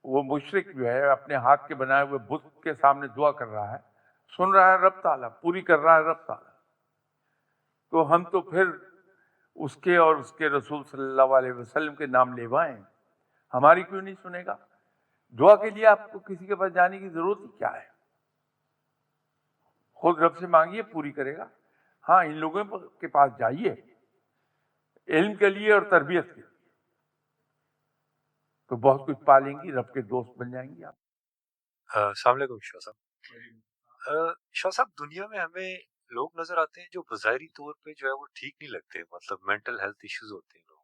وہ مشرک جو ہے اپنے ہاتھ کے بنائے ہوئے بت کے سامنے دعا کر رہا ہے، سن رہا ہے رب تعالیٰ، پوری کر رہا ہے رب تعالیٰ، تو ہم تو پھر اس کے اور اس کے رسول صلی اللہ علیہ وسلم کے نام لیوائیں، ہماری کیوں نہیں سنے گا؟ دعا کے لیے آپ کو کسی کے پاس جانے کی ضرورت ہی کیا ہے؟ خود رب سے مانگیے، پوری کرے گا۔ ہاں، ان لوگوں کے پاس جائیے علم کے لیے اور تربیت کے لیے، تو بہت کچھ پالیں گی، رب کے دوست بن جائیں گی آپ۔ السلام علیکم شاہ صاحب۔ شاہ صاحب، دنیا میں ہمیں لوگ نظر آتے ہیں جو بظاہری طور پہ جو ہے وہ ٹھیک نہیں لگتے، مطلب مینٹل ہیلتھ ایشوز ہوتے ہیں لوگ،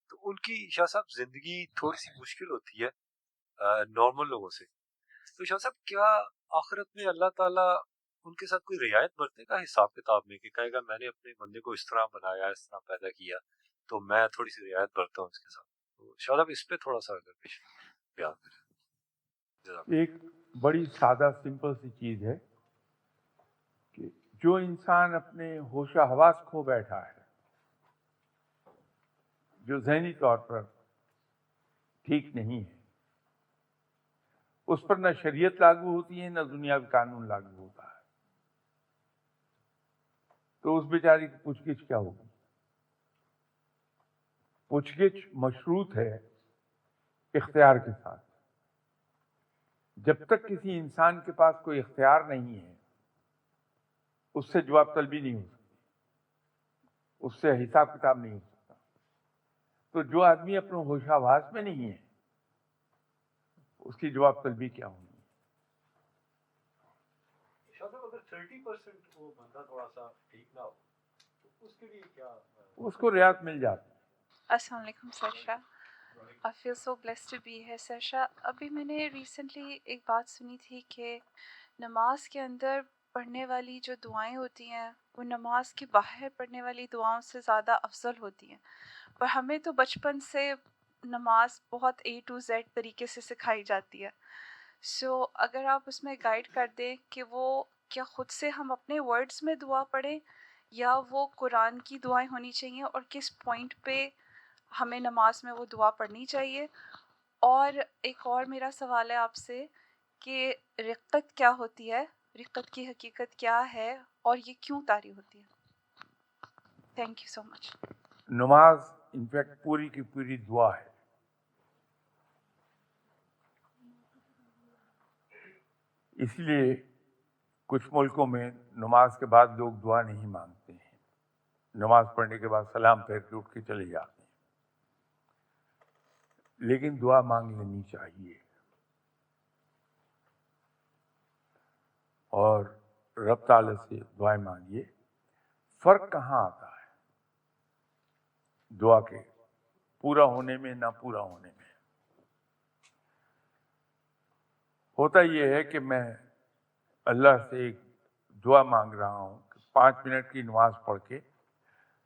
تو ان کی شاہ صاحب زندگی تھوڑی سی مشکل ہوتی ہے نارمل لوگوں سے، تو شاہ صاحب کیا آخرت میں اللہ تعالیٰ ان کے ساتھ کوئی رعایت برتے گا حساب کتاب میں، کہ کہے گا میں نے اپنے بندے کو اس طرح بنایا، اس طرح پیدا کیا، تو میں تھوڑی سی رعایت برتا ہوں اس کے ساتھ؟ تو شاہ صاحب اس پہ تھوڑا سا اگر پیش بیان کریں۔ ایک بڑی سادہ سمپل سی چیز ہے کہ جو انسان اپنے ہوش و حواس کھو بیٹھا ہے، جو ذہنی طور پر ٹھیک نہیں ہے، اس پر نہ شریعت لاگو ہوتی ہے نہ دنیاوی قانون لاگو ہوتا ہے، تو اس بیچاری کی پوچھ گچھ کیا ہوگی؟ پوچھ گچھ مشروط ہے اختیار کے ساتھ۔ جب تک کسی انسان کے پاس کوئی اختیار نہیں ہے، اس سے جواب طلبی نہیں ہو سکتی، اس سے حساب کتاب نہیں ہو سکتا۔ تو جو آدمی اپنے ہوش و حواس میں نہیں ہے، اس کی جواب طلبی کیا ہوگی؟ شاہ صاحب اگر 30% وہ بندہ تھوڑا سا ٹھیک نہ ہو تو اس کے لیے کیا؟ اس کو رعایت مل جاتی ہے۔ السلام علیکم سرشا، I feel so blessed to be here سرشا۔ ابھی میں نے ریسنٹلی ایک بات سنی تھی کہ نماز کے اندر پڑھنے والی جو دعائیں ہوتی ہیں وہ نماز کے باہر پڑھنے والی دعاؤں سے زیادہ افضل ہوتی ہیں، پر ہمیں تو بچپن سے نماز بہت A to Z طریقے سے سکھائی جاتی ہے، سو اگر آپ اس میں گائیڈ کر دیں کہ وہ کیا خود سے ہم اپنے ورڈز میں دعا پڑھیں یا وہ قرآن کی دعائیں ہونی چاہیے، اور کس پوائنٹ پہ ہمیں نماز میں وہ دعا پڑھنی چاہیے، اور ایک اور میرا سوال ہے آپ سے کہ رقت کیا ہوتی ہے، رقت کی حقیقت کیا ہے اور یہ کیوں طاری ہوتی ہے؟ تھینک یو سو مچ. نماز انفیکٹ پوری کی پوری دعا ہے. اس لیے کچھ ملکوں میں نماز کے بعد لوگ دعا نہیں مانگتے ہیں، نماز پڑھنے کے بعد سلام پھیر کے اٹھ کے چلے جاتے ہیں. لیکن دعا مانگ لینی چاہیے، اور رب تعالی سے دعائیں مانگیے. فرق کہاں آتا ہے دعا کے پورا ہونے میں نہ پورا ہونے میں؟ ہوتا یہ ہے کہ میں اللہ سے ایک دعا مانگ رہا ہوں کہ 5 منٹ کی نماز پڑھ کے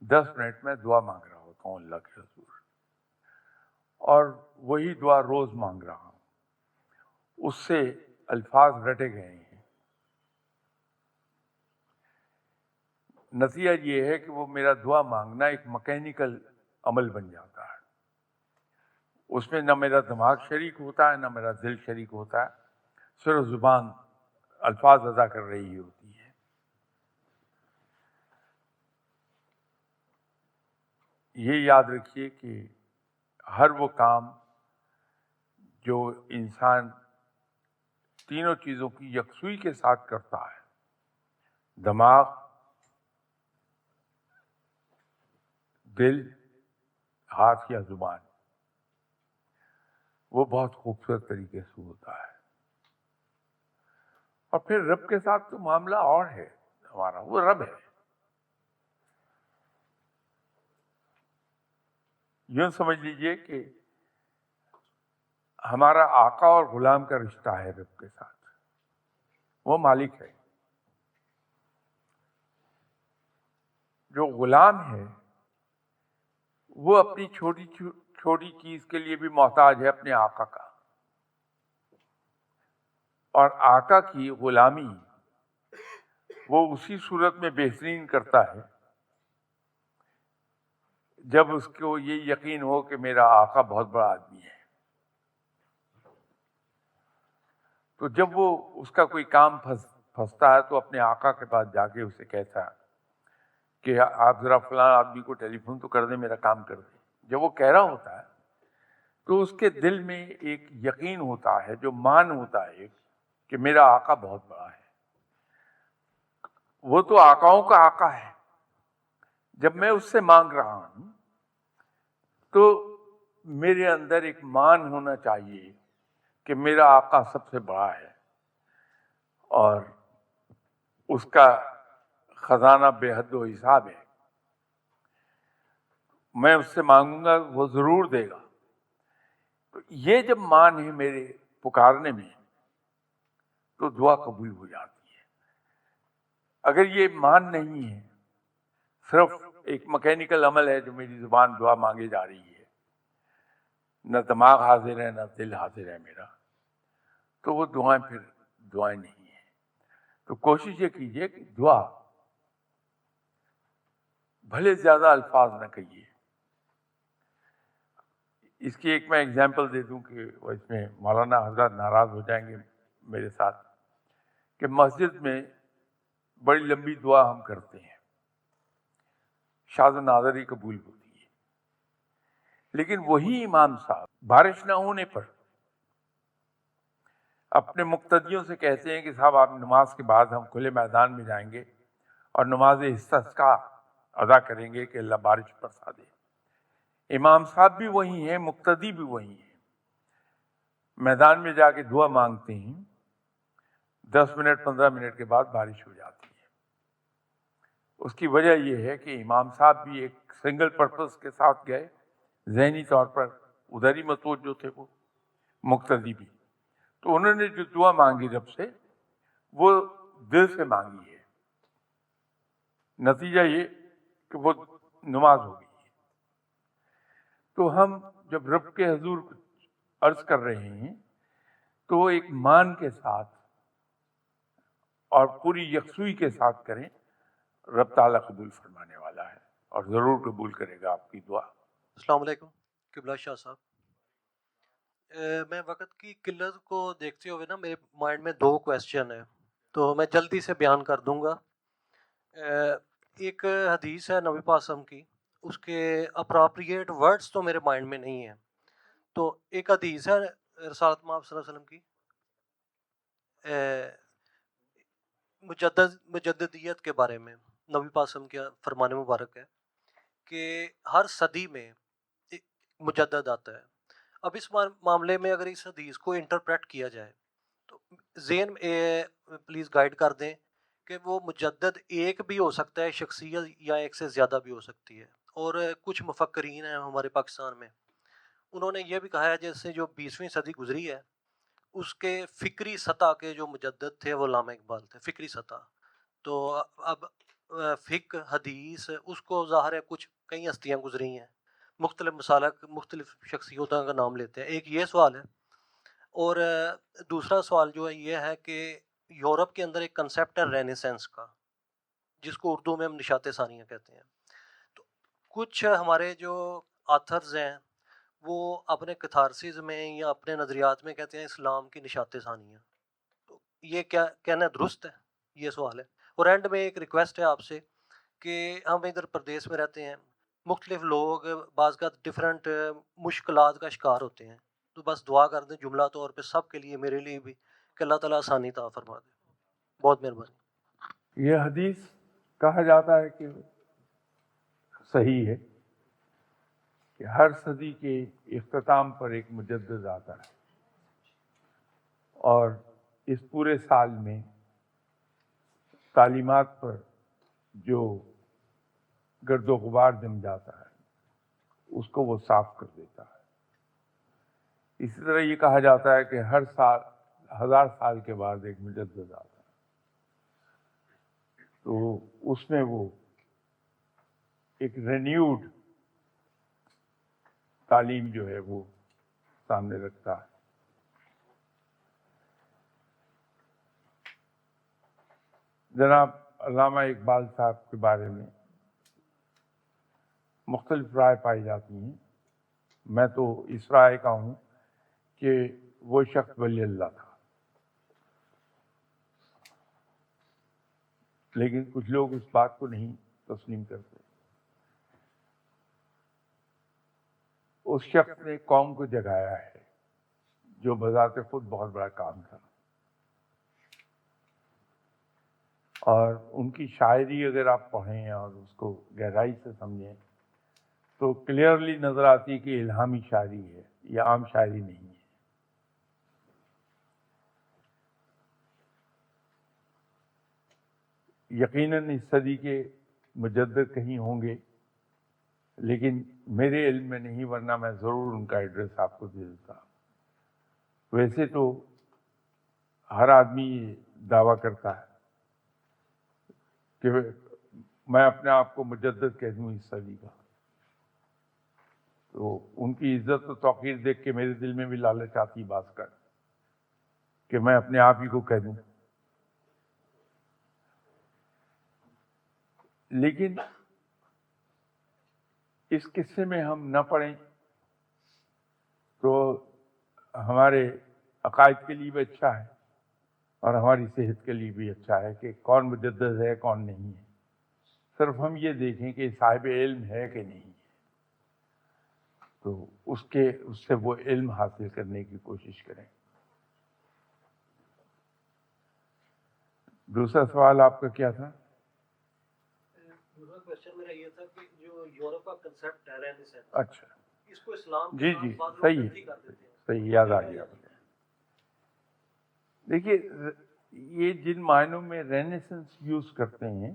10 منٹ میں دعا مانگ رہا ہوتا ہوں اللہ کے حضور، اور وہی دعا روز مانگ رہا ہوں. اس سے الفاظ رٹے گئے ہیں. نتیجہ یہ ہے کہ وہ میرا دعا مانگنا ایک مکینیکل عمل بن جاتا ہے. اس میں نہ میرا دماغ شریک ہوتا ہے نہ میرا دل شریک ہوتا ہے، صرف زبان الفاظ ادا کر رہی ہوتی ہے. یہ یاد رکھیے کہ ہر وہ کام جو انسان تینوں چیزوں کی یکسوئی کے ساتھ کرتا ہے، دماغ، دل، ہاتھ یا زبان، وہ بہت خوبصورت طریقے سے ہوتا ہے. اور پھر رب کے ساتھ تو معاملہ اور ہے ہمارا، وہ رب ہے. یوں سمجھ لیجئے کہ ہمارا آقا اور غلام کا رشتہ ہے رب کے ساتھ. وہ مالک ہے. جو غلام ہے وہ اپنی چھوٹی چیز کے لیے بھی محتاج ہے اپنے آقا کا، اور آقا کی غلامی وہ اسی صورت میں بہترین کرتا ہے جب اس کو یہ یقین ہو کہ میرا آقا بہت بڑا آدمی ہے. تو جب وہ اس کا کوئی کام پھنستا ہے تو اپنے آقا کے پاس جا کے اسے کہتا ہے کہ آپ ذرا فلاں آدمی کو ٹیلی فون تو کر دیں، میرا کام کر دیں. جب وہ کہہ رہا ہوتا ہے تو اس کے دل میں ایک یقین ہوتا ہے، جو مان ہوتا ہے کہ میرا آقا بہت بڑا ہے. وہ تو آقاؤں کا آقا ہے. جب میں اس سے مانگ رہا ہوں تو میرے اندر ایک مان ہونا چاہیے کہ میرا آقا سب سے بڑا ہے، اور اس کا خزانہ بے حد و حساب ہے. میں اس سے مانگوں گا وہ ضرور دے گا. تو یہ جب مان ہے میرے پکارنے میں تو دعا قبول ہو جاتی ہے. اگر یہ مان نہیں ہے، صرف ایک مکینیکل عمل ہے جو میری زبان دعا مانگے جا رہی ہے، نہ دماغ حاضر ہے نہ دل حاضر ہے میرا، تو وہ دعائیں پھر دعائیں نہیں ہیں. تو کوشش یہ کیجئے کہ دعا بھلے زیادہ الفاظ نہ کہیے. اس کی ایک میں اگزامپل دے دوں کہ اس میں مولانا حضرات ناراض ہو جائیں گے میرے ساتھ، کہ مسجد میں بڑی لمبی دعا ہم کرتے ہیں، شاذ و نادر ہی قبول ہوتی ہے. لیکن وہی امام صاحب بارش نہ ہونے پر اپنے مقتدیوں سے کہتے ہیں کہ صاحب آپ نماز کے بعد ہم کھلے میدان میں جائیں گے اور نماز استسقاء ادا کریں گے کہ اللہ بارش برسا دے. امام صاحب بھی وہی ہیں، مقتدی بھی وہی ہیں. میدان میں جا کے دعا مانگتے ہیں، 10 منٹ 15 منٹ کے بعد بارش ہو جاتی ہے. اس کی وجہ یہ ہے کہ امام صاحب بھی ایک سنگل پرپس کے ساتھ گئے، ذہنی طور پر ادھر ہی متوجہ تھے، وہ مقتدی بھی. تو انہوں نے جو دعا مانگی رب سے وہ دل سے مانگی ہے. نتیجہ یہ کہ وہ نماز ہو گئی. تو ہم جب رب کے حضور عرض کر رہے ہیں تو ایک مان کے ساتھ اور پوری یکسوئی کے ساتھ کریں. رب تعالیٰ قبول فرمانے والا ہے اور ضرور قبول کرے گا آپ کی دعا. السلام علیکم قبلہ شاہ صاحب. میں وقت کی قلت کو دیکھتے ہوئے نا میرے مائنڈ میں 2 کویسچن ہیں، تو میں جلدی سے بیان کر دوں گا۔ ایک حدیث ہے نبی پاک صلی اللہ علیہ وسلم کی، اس کے اپراپریٹ ورڈز تو میرے مائنڈ میں نہیں ہیں۔ تو ایک حدیث ہے رسالت مآب صلی اللہ علیہ وسلم کی، مجددیت کے بارے میں نبی پاک صلی اللہ علیہ وسلم کا فرمان مبارک ہے کہ ہر صدی میں ایک مجدد آتا ہے۔ اب اس معاملے میں اگر اس حدیث کو انٹرپریٹ کیا جائے تو ذہن پلیز گائیڈ کر دیں کہ وہ مجدد ایک بھی ہو سکتا ہے شخصیت، یا ایک سے زیادہ بھی ہو سکتی ہے۔ اور کچھ مفکرین ہیں ہمارے پاکستان میں، انہوں نے یہ بھی کہا ہے جیسے جو 20ویں صدی گزری ہے اس کے فکری سطح کے جو مجدد تھے وہ علامہ اقبال تھے، فکری سطح۔ تو اب فقہ حدیث اس کو ظاہر ہے کچھ کئی ہستیاں گزری ہیں، مختلف مسالک مختلف شخصیتوں کا نام لیتے ہیں۔ ایک یہ سوال ہے، اور دوسرا سوال جو ہے یہ ہے کہ یورپ کے اندر ایک کنسیپٹ ہے رینیسنس کا، جس کو اردو میں ہم نشاط ثانیہ کہتے ہیں۔ تو کچھ ہمارے جو آتھرز ہیں وہ اپنے کتھارسز میں یا اپنے نظریات میں کہتے ہیں اسلام کی نشاط ثانیہ۔ تو یہ کیا کہنا درست ہے؟ یہ سوال ہے۔ اور اینڈ میں ایک ریکویسٹ ہے آپ سے کہ ہم ادھر پردیس میں رہتے ہیں، مختلف لوگ بعض کا ڈفرینٹ مشکلات کا شکار ہوتے ہیں، تو بس دعا کر دیں جملہ طور پہ سب کے لیے، میرے لیے بھی، کہ اللہ تعالیٰ آسانی عطا فرما دے۔ بہت مہربانی۔ یہ حدیث کہا جاتا ہے کہ صحیح ہے کہ ہر صدی کے اختتام پر ایک مجدد آتا ہے، اور اس پورے سال میں تعلیمات پر جو گرد و غبار جم جاتا ہے اس کو وہ صاف کر دیتا ہے۔ اسی طرح یہ کہا جاتا ہے کہ ہر سال 1000 سال کے بعد ایک مجدد آتا ہے، تو اس میں وہ ایک رینیوڈ تعلیم جو ہے وہ سامنے رکھتا ہے۔ جناب علامہ اقبال صاحب کے بارے میں مختلف رائے پائی جاتی ہیں، میں تو اس رائے کا ہوں کہ وہ شخص ولی اللہ تھا، لیکن کچھ لوگ اس بات کو نہیں تسلیم کرتے۔ اس شخص نے قوم کو جگایا ہے، جو بذات خود بہت بڑا کام تھا، اور ان کی شاعری اگر آپ پڑھیں اور اس کو گہرائی سے سمجھیں تو کلیئرلی نظر آتی ہے کہ الہامی شاعری ہے، یہ عام شاعری نہیں ہے۔ یقیناً اس صدی کے مجدد کہیں ہوں گے، لیکن میرے علم میں نہیں، ورنہ میں ضرور ان کا ایڈریس آپ کو دے دیتا۔ ویسے تو ہر آدمی یہ دعویٰ کرتا ہے کہ میں اپنے آپ کو مجدد کہہ دوں اس صدی کا، تو ان کی عزت و توقیر دیکھ کے میرے دل میں بھی لالچ آتی باز کر کہ میں اپنے آپ ہی کو کہہ دوں۔ لیکن اس قصے میں ہم نہ پڑھیں تو ہمارے عقائد کے لیے بھی اچھا ہے اور ہماری صحت کے لیے بھی اچھا ہے کہ کون مجدد ہے کون نہیں ہے۔ صرف ہم یہ دیکھیں کہ صاحب علم ہے کہ نہیں ہے، تو اس سے وہ علم حاصل کرنے کی کوشش کریں۔ دوسرا سوال آپ کا کیا تھا؟ دوسرا کویسچن میرا یہ تھا کہ جو یورپ کا کنسیپٹ ہے رینیسنس، اچھا، اس کو اسلام جی کے جی، ساتھ بعض لوگ صحیح تبدیل کر دیتے ہیں۔ صحیح، یاد آ گیا۔ دیکھیے، یہ جن معنوں میں رینیسنس یوز کرتے ہیں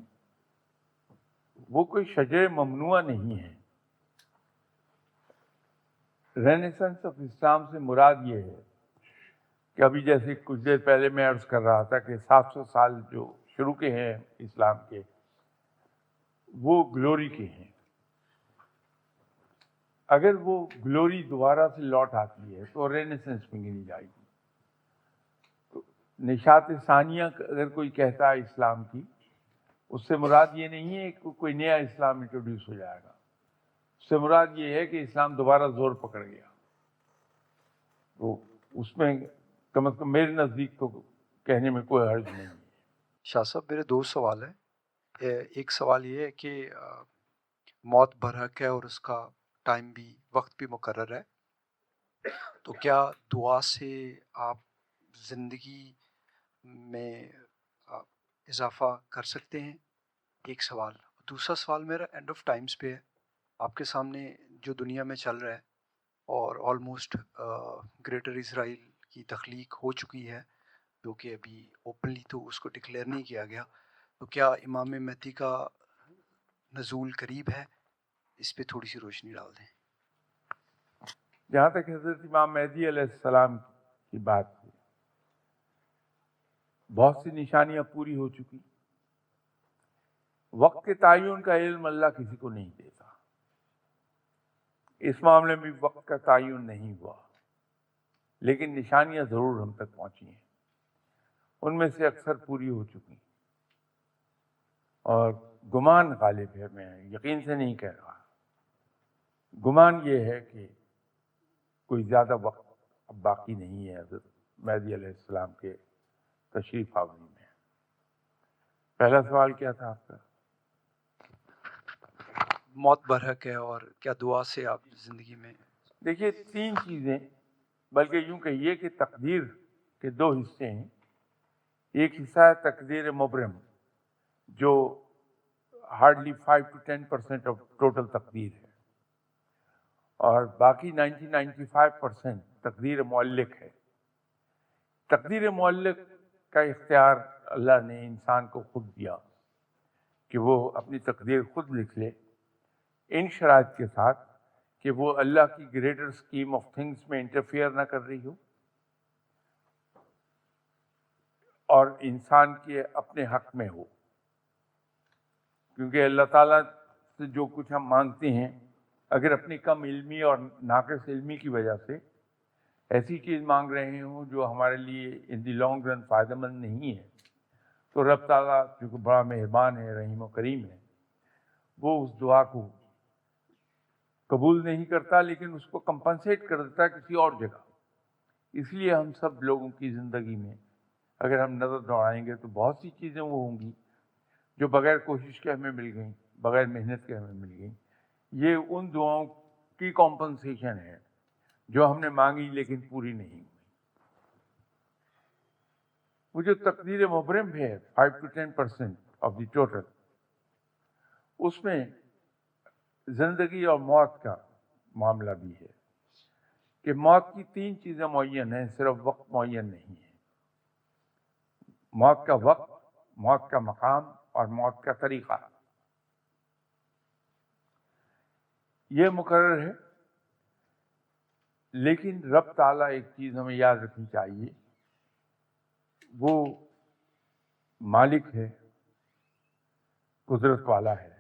وہ کوئی شجر ممنوعہ نہیں ہے۔ رینیسنس آف اسلام سے مراد یہ ہے کہ ابھی جیسے کچھ دیر پہلے میں عرض کر رہا تھا کہ 700 سال جو شروع کے ہیں اسلام کے، وہ گلوری کے ہیں۔ اگر وہ گلوری دوبارہ سے لوٹ آتی ہے تو رینیسنس میں گنی جائے گی۔ تو نشاط ثانیہ اگر کوئی کہتا ہے اسلام کی، اس سے مراد یہ نہیں ہے کہ کوئی نیا اسلام انٹروڈیوس ہو جائے گا، اس سے مراد یہ ہے کہ اسلام دوبارہ زور پکڑ گیا۔ تو اس میں کم از کم میرے نزدیک تو کہنے میں کوئی حرج نہیں ہے. شاہ صاحب میرے دو سوال ہیں. ایک سوال یہ ہے کہ موت برحق ہے اور اس کا ٹائم بھی وقت بھی مقرر ہے، تو کیا دعا سے آپ زندگی میں اضافہ کر سکتے ہیں؟ ایک سوال. دوسرا سوال میرا اینڈ آف ٹائمز پہ ہے. آپ کے سامنے جو دنیا میں چل رہا ہے اور آلموسٹ گریٹر اسرائیل کی تخلیق ہو چکی ہے، جو کہ ابھی اوپنلی تو اس کو ڈکلیئر نہیں کیا گیا، تو کیا امام مہدی کا نزول قریب ہے؟ اس پہ تھوڑی سی روشنی ڈال دیں. جہاں تک حضرت امام مہدی علیہ السلام کی بات ہے، بہت سی نشانیاں پوری ہو چکی. وقت کے تعین کا علم اللہ کسی کو نہیں دیتا. اس معاملے میں وقت کا تعین نہیں ہوا، لیکن نشانیاں ضرور ہم تک پہنچی ہیں. ان میں سے اکثر پوری ہو چکی، اور گمان غالب ہے. میں یقین سے نہیں کہہ رہا، گمان یہ ہے کہ کوئی زیادہ وقت اب باقی نہیں ہے حضرت مہدی علیہ السلام کے تشریف آوری میں. پہلا سوال کیا تھا آپ کا؟ موت برحق ہے اور کیا دعا سے آپ زندگی میں؟ دیکھیے، تین چیزیں، بلکہ یوں کہیے کہ تقدیر کے دو حصے ہیں. ایک حصہ ہے تقدیر مبرم، جو ہارڈلی 5 to 10% آف ٹوٹل تقدیر ہے، اور باقی 95% تقدیر معلق ہے. تقدیر معلق کا اختیار اللہ نے انسان کو خود دیا کہ وہ اپنی تقدیر خود لکھ لے، ان شرائط کے ساتھ کہ وہ اللہ کی گریٹر اسکیم آف تھنگس میں انٹرفیئر نہ کر رہی ہو، اور انسان کے اپنے حق میں ہو. کیونکہ اللہ تعالیٰ سے جو کچھ ہم مانگتے ہیں، اگر اپنی کم علمی اور ناقص علمی کی وجہ سے ایسی چیز مانگ رہے ہوں جو ہمارے لیے ان دی لانگ رن فائدہ مند نہیں ہے، تو رب تعالیٰ جو کہ بڑا مہربان ہے، رحیم و کریم ہے، وہ اس دعا کو قبول نہیں کرتا، لیکن اس کو کمپنسیٹ کر دیتا ہے کسی اور جگہ. اس لیے ہم سب لوگوں کی زندگی میں اگر ہم نظر دوڑائیں گے تو بہت سی چیزیں وہ ہوں گی جو بغیر کوشش کے ہمیں مل گئیں، بغیر محنت کے ہمیں مل گئیں. یہ ان دعاؤں کی کمپنسیشن ہے جو ہم نے مانگی لیکن پوری نہیں ہوئی. وہ جو تقدیر مبرم ہے 5 to 10% آف دی ٹوٹل، اس میں زندگی اور موت کا معاملہ بھی ہے کہ موت کی تین چیزیں معین ہیں، صرف وقت معین نہیں ہے. موت کا وقت، موت کا مقام اور موت کا طریقہ یہ مقرر ہے. لیکن رب تعالیٰ ایک چیز ہمیں یاد رکھنی چاہیے، وہ مالک ہے، قدرت والا ہے،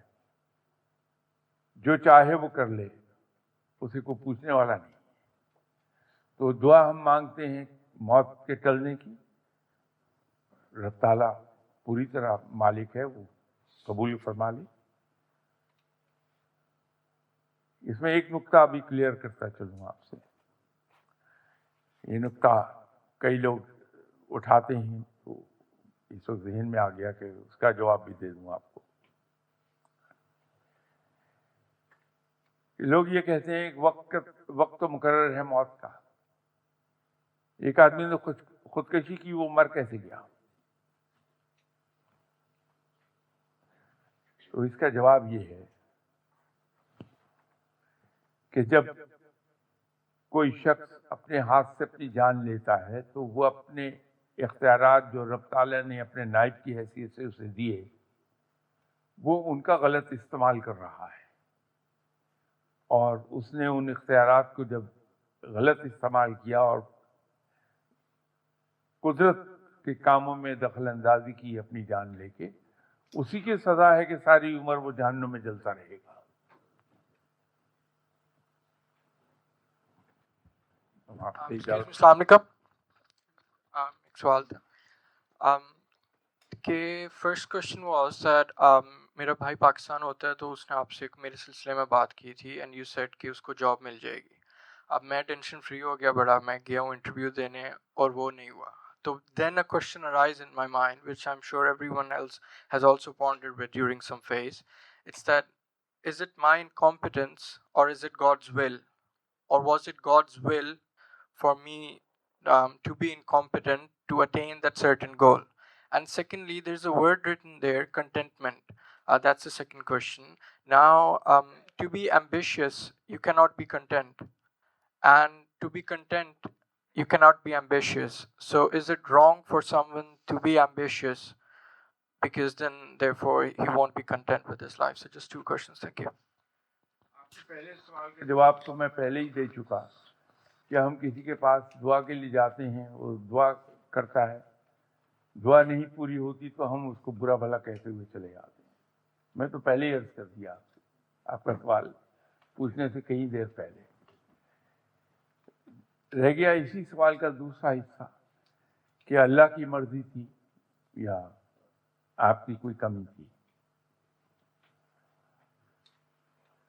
جو چاہے وہ کر لے، اسے کو پوچھنے والا نہیں. تو دعا ہم مانگتے ہیں موت کے ٹلنے کی، رب تعالیٰ پوری طرح مالک ہے، وہ قبول فرما لے. اس میں ایک نقطہ ابھی کلیئر کرتا چلوں آپ سے. یہ نقطہ کئی لوگ اٹھاتے ہیں تو اس وقت ذہن میں آ گیا کہ اس کا جواب بھی دے دوں آپ کو. لوگ یہ کہتے ہیں کہ وقت تو مقرر ہے موت کا. ایک آدمی نے خودکشی کی، وہ مر کیسے گیا؟ تو اس کا جواب یہ ہے کہ جب کوئی شخص اپنے ہاتھ سے اپنی جان لیتا ہے تو وہ اپنے اختیارات جو رب تعالیٰ نے اپنے نائب کی حیثیت سے اسے دیے، وہ ان کا غلط استعمال کر رہا ہے. اور اس نے ان اختیارات کو جب غلط استعمال کیا اور قدرت کے کاموں میں دخل اندازی کی اپنی جان لے کے، اسی کی سزا ہے کہ ساری عمر وہ جہنم میں جلتا رہے گا. السلام علیکم. ایک سوال تھا کہ فرسٹ کوشچن واز دیٹ میرا بھائی پاکستان ہوتا ہے تو اس نے آپ سے میرے سلسلے میں بات کی تھی اینڈ یو سیڈ کہ اس کو جاب مل جائے گی. اب میں ٹینشن فری ہو گیا بڑا, میں گیا ہوں انٹرویو دینے اور وہ نہیں ہوا. تو then a question arise in my mind, which I'm sure everyone else has also pondered with during some phase. It's that, is it my incompetence or is it God's will? Or was it God's will for me to be incompetent to attain that certain goal? And secondly, there's a word written there, contentment. That's the second question. Now, to be ambitious, you cannot be content. And to be content, you cannot be ambitious. So is it wrong for someone to be ambitious? Because then, therefore, he won't be content with his life. So just two questions. Thank you. پہلے سوال کا جواب تو میں پہلے ہی دے چکا کہ ہم کسی کے پاس دعا کے لیے جاتے ہیں, وہ دعا کرتا ہے, دعا نہیں پوری ہوتی تو ہم اس کو برا بھلا کہتے ہوئے چلے جاتے ہیں. میں تو پہلے ہی عرض کر دیا آپ سے, آپ کا سوال پوچھنے سے کئی دیر پہلے. رہ گیا اسی سوال کا دوسرا حصہ کہ اللہ کی مرضی تھی یا آپ کی کوئی کمی تھی.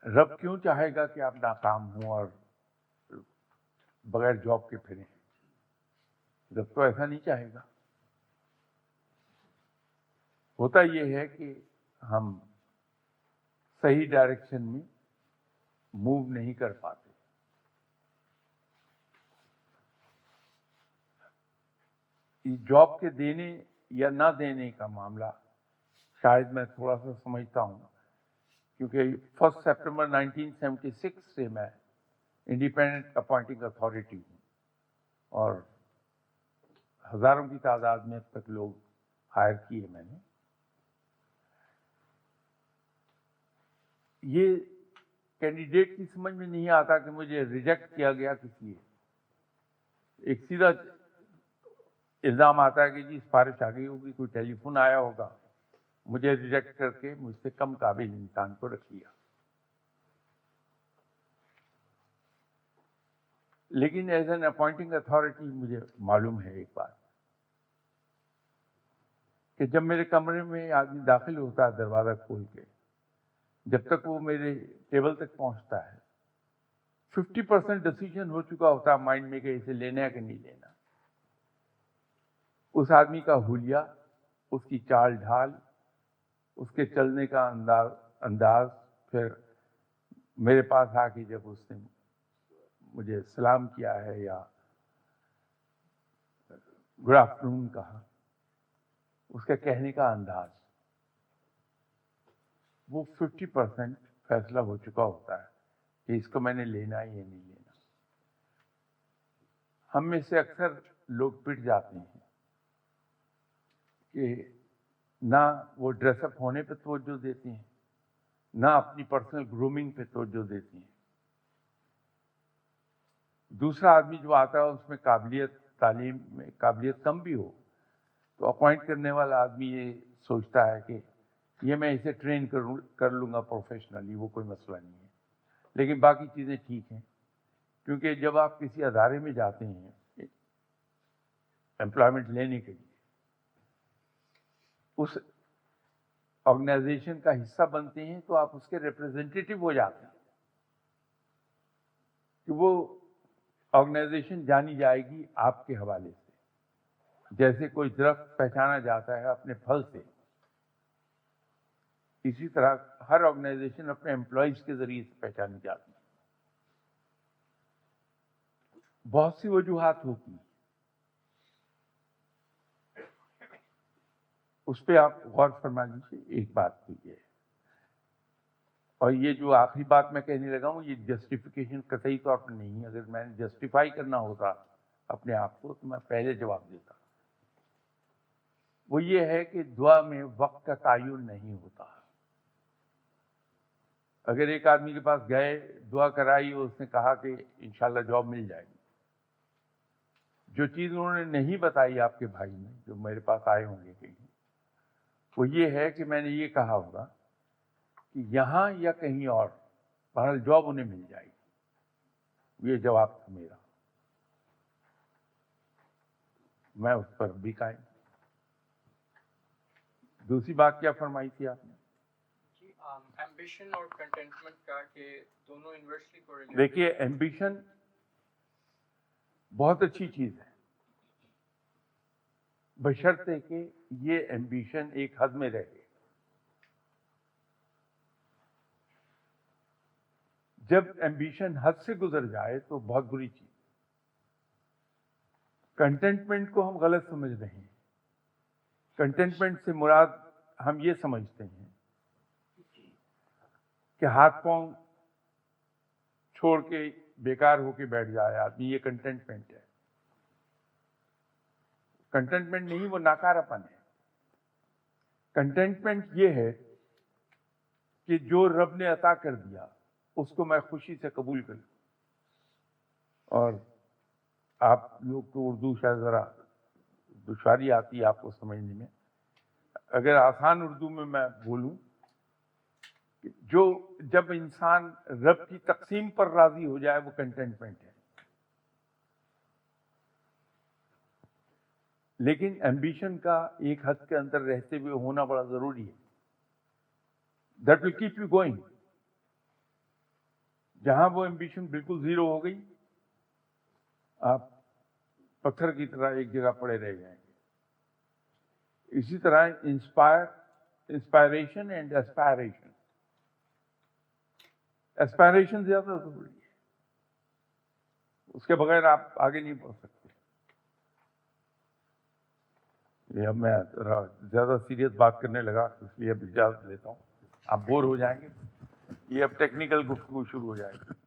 رب کیوں چاہے گا کہ آپ ناکام ہوں اور بغیر جاب کے پھریں؟ رب تو ایسا نہیں چاہے گا. ہوتا یہ ہے کہ ہم صحیح ڈائریکشن میں موو نہیں کر پاتے. جاب کے دینے یا نہ دینے کا معاملہ شاید میں تھوڑا سا سمجھتا ہوں, کیونکہ 1 سپٹمبر 1976 سے میں انڈیپینڈنٹ اپوائنٹنگ اتھارٹی ہوں اور ہزاروں کی تعداد میں اب تک لوگ ہائر کیے میں نے. یہ کینڈیڈیٹ کی سمجھ میں نہیں آتا کہ مجھے ریجیکٹ کیا گیا کس لیے. ایک سیدھا الزام آتا ہے کہ جی سفارش آ گئی ہوگی, کوئی ٹیلی فون آیا ہوگا, مجھے ریجیکٹ کر کے مجھ سے کم قابل انسان کو رکھ لیا. لیکن ایز این اپوائنٹنگ اتھارٹی مجھے معلوم ہے ایک بات, کہ جب میرے کمرے میں آدمی داخل ہوتا ہے دروازہ کھول کے, جب تک وہ میرے ٹیبل تک پہنچتا ہے 50% ڈیسیژن ہو چکا ہوتا ہے مائنڈ میں کہ اسے لینا ہے کہ نہیں لینا. اس آدمی کا حلیہ, اس کی چال ڈھال, اس کے چلنے کا انداز, پھر میرے پاس آ کے جب اس نے مجھے سلام کیا ہے یا گڈ آفٹرنون کہا, اس کے کہنے کا انداز, وہ 50% فیصلہ ہو چکا ہوتا ہے کہ اس کو میں نے لینا ہے یا نہیں لینا. ہم میں سے اکثر لوگ پٹ جاتے ہیں کہ نہ وہ ڈریس اپ ہونے پہ توجہ دیتے ہیں, نہ اپنی پرسنل گرومنگ پہ توجہ دیتے ہیں. دوسرا آدمی جو آتا ہے اس میں قابلیت, تعلیم میں قابلیت کم بھی ہو, تو اپوائنٹ کرنے والا آدمی یہ سوچتا ہے کہ یہ میں اسے ٹرین کر لوں گا پروفیشنلی, وہ کوئی مسئلہ نہیں ہے. لیکن باقی چیزیں ٹھیک ہیں, کیونکہ جب آپ کسی ادارے میں جاتے ہیں امپلائمنٹ لینے کے لیے, اس آرگنائزیشن کا حصہ بنتے ہیں تو آپ اس کے ریپرزینٹیٹیو ہو جاتے ہیں کہ وہ آرگنائزیشن جانی جائے گی آپ کے حوالے سے. جیسے کوئی درخت پہچانا جاتا ہے اپنے پھل سے, اسی طرح ہر آرگنائزیشن اپنے امپلائیز کے ذریعے سے پہچانی جاتی ہے. بہت سی وجوہات ہوتی ہیں, اس پہ آپ غور فرما لیجیے. ایک بات تو یہ ہے, اور یہ جو آخری بات میں کہنے لگا ہوں, یہ جسٹیفیکیشن قطعی طور پر نہیں ہے. اگر میں نے جسٹیفائی کرنا ہوتا اپنے آپ کو تو میں پہلے جواب دیتا. وہ یہ ہے کہ دعا میں وقت کا تعین نہیں ہوتا. اگر ایک آدمی کے پاس گئے, دعا کرائی اور اس نے کہا کہ انشاءاللہ جاب مل جائے گی, جو چیز انہوں نے نہیں بتائی آپ کے بھائی نے جو میرے پاس آئے ہوں گے کہیں, وہ یہ ہے کہ میں نے یہ کہا ہوگا کہ یہاں یا کہیں اور بہرحال جاب انہیں مل جائے گی. یہ جواب تھا میرا, میں اس پر بھی قائم. دوسری بات کیا فرمائی تھی آپ نے؟ ایمبیشن اور کنٹینٹمنٹ کا کہ دونوں انورسلی کوریلیٹ. دیکھیے, ایمبیشن بہت اچھی چیز ہے، بشرطے کہ یہ ایمبیشن ایک حد میں رہے۔ جب ایمبیشن حد سے گزر جائے تو بہت بری چیز۔ کنٹینٹمنٹ کو ہم غلط سمجھ رہے ہیں۔ کنٹینٹمنٹ سے مراد ہم یہ سمجھتے ہیں کہ ہاتھ پاؤں چھوڑ کے بیکار ہو کے بیٹھ جائے آدمی، یہ کنٹینٹمنٹ ہے۔ کنٹینٹمنٹ نہیں، وہ ناکارپن ہے۔ کنٹینٹمنٹ یہ ہے کہ جو رب نے عطا کر دیا اس کو میں خوشی سے قبول کروں۔ اور آپ لوگ کو اردو شاید ذرا دشواری آتی ہے آپ کو سمجھنے میں، اگر آسان اردو میں بولوں کہ جب انسان رب کی تقسیم پر راضی ہو جائے وہ کنٹینٹمنٹ ہے۔ لیکن ایمبیشن کا ایک حد کے اندر رہتے ہوئے ہونا بڑا ضروری ہے۔ That will keep you going. جہاں وہ ایمبیشن بالکل زیرو ہو گئی، آپ پتھر کی طرح ایک جگہ پڑے رہ جائیں گے۔ اسی طرح انسپائریشن اینڈ ایسپائریشن۔ ایسپائریشن زیادہ ضروری ہے، اس کے بغیر آپ آگے نہیں بڑھ سکتے۔ یہ اب میں زیادہ سیریس بات کرنے لگا، اس لیے اب اجازت لیتا ہوں، آپ بور ہو جائیں گے، یہ اب ٹیکنیکل گفتگو شروع ہو جائے گی۔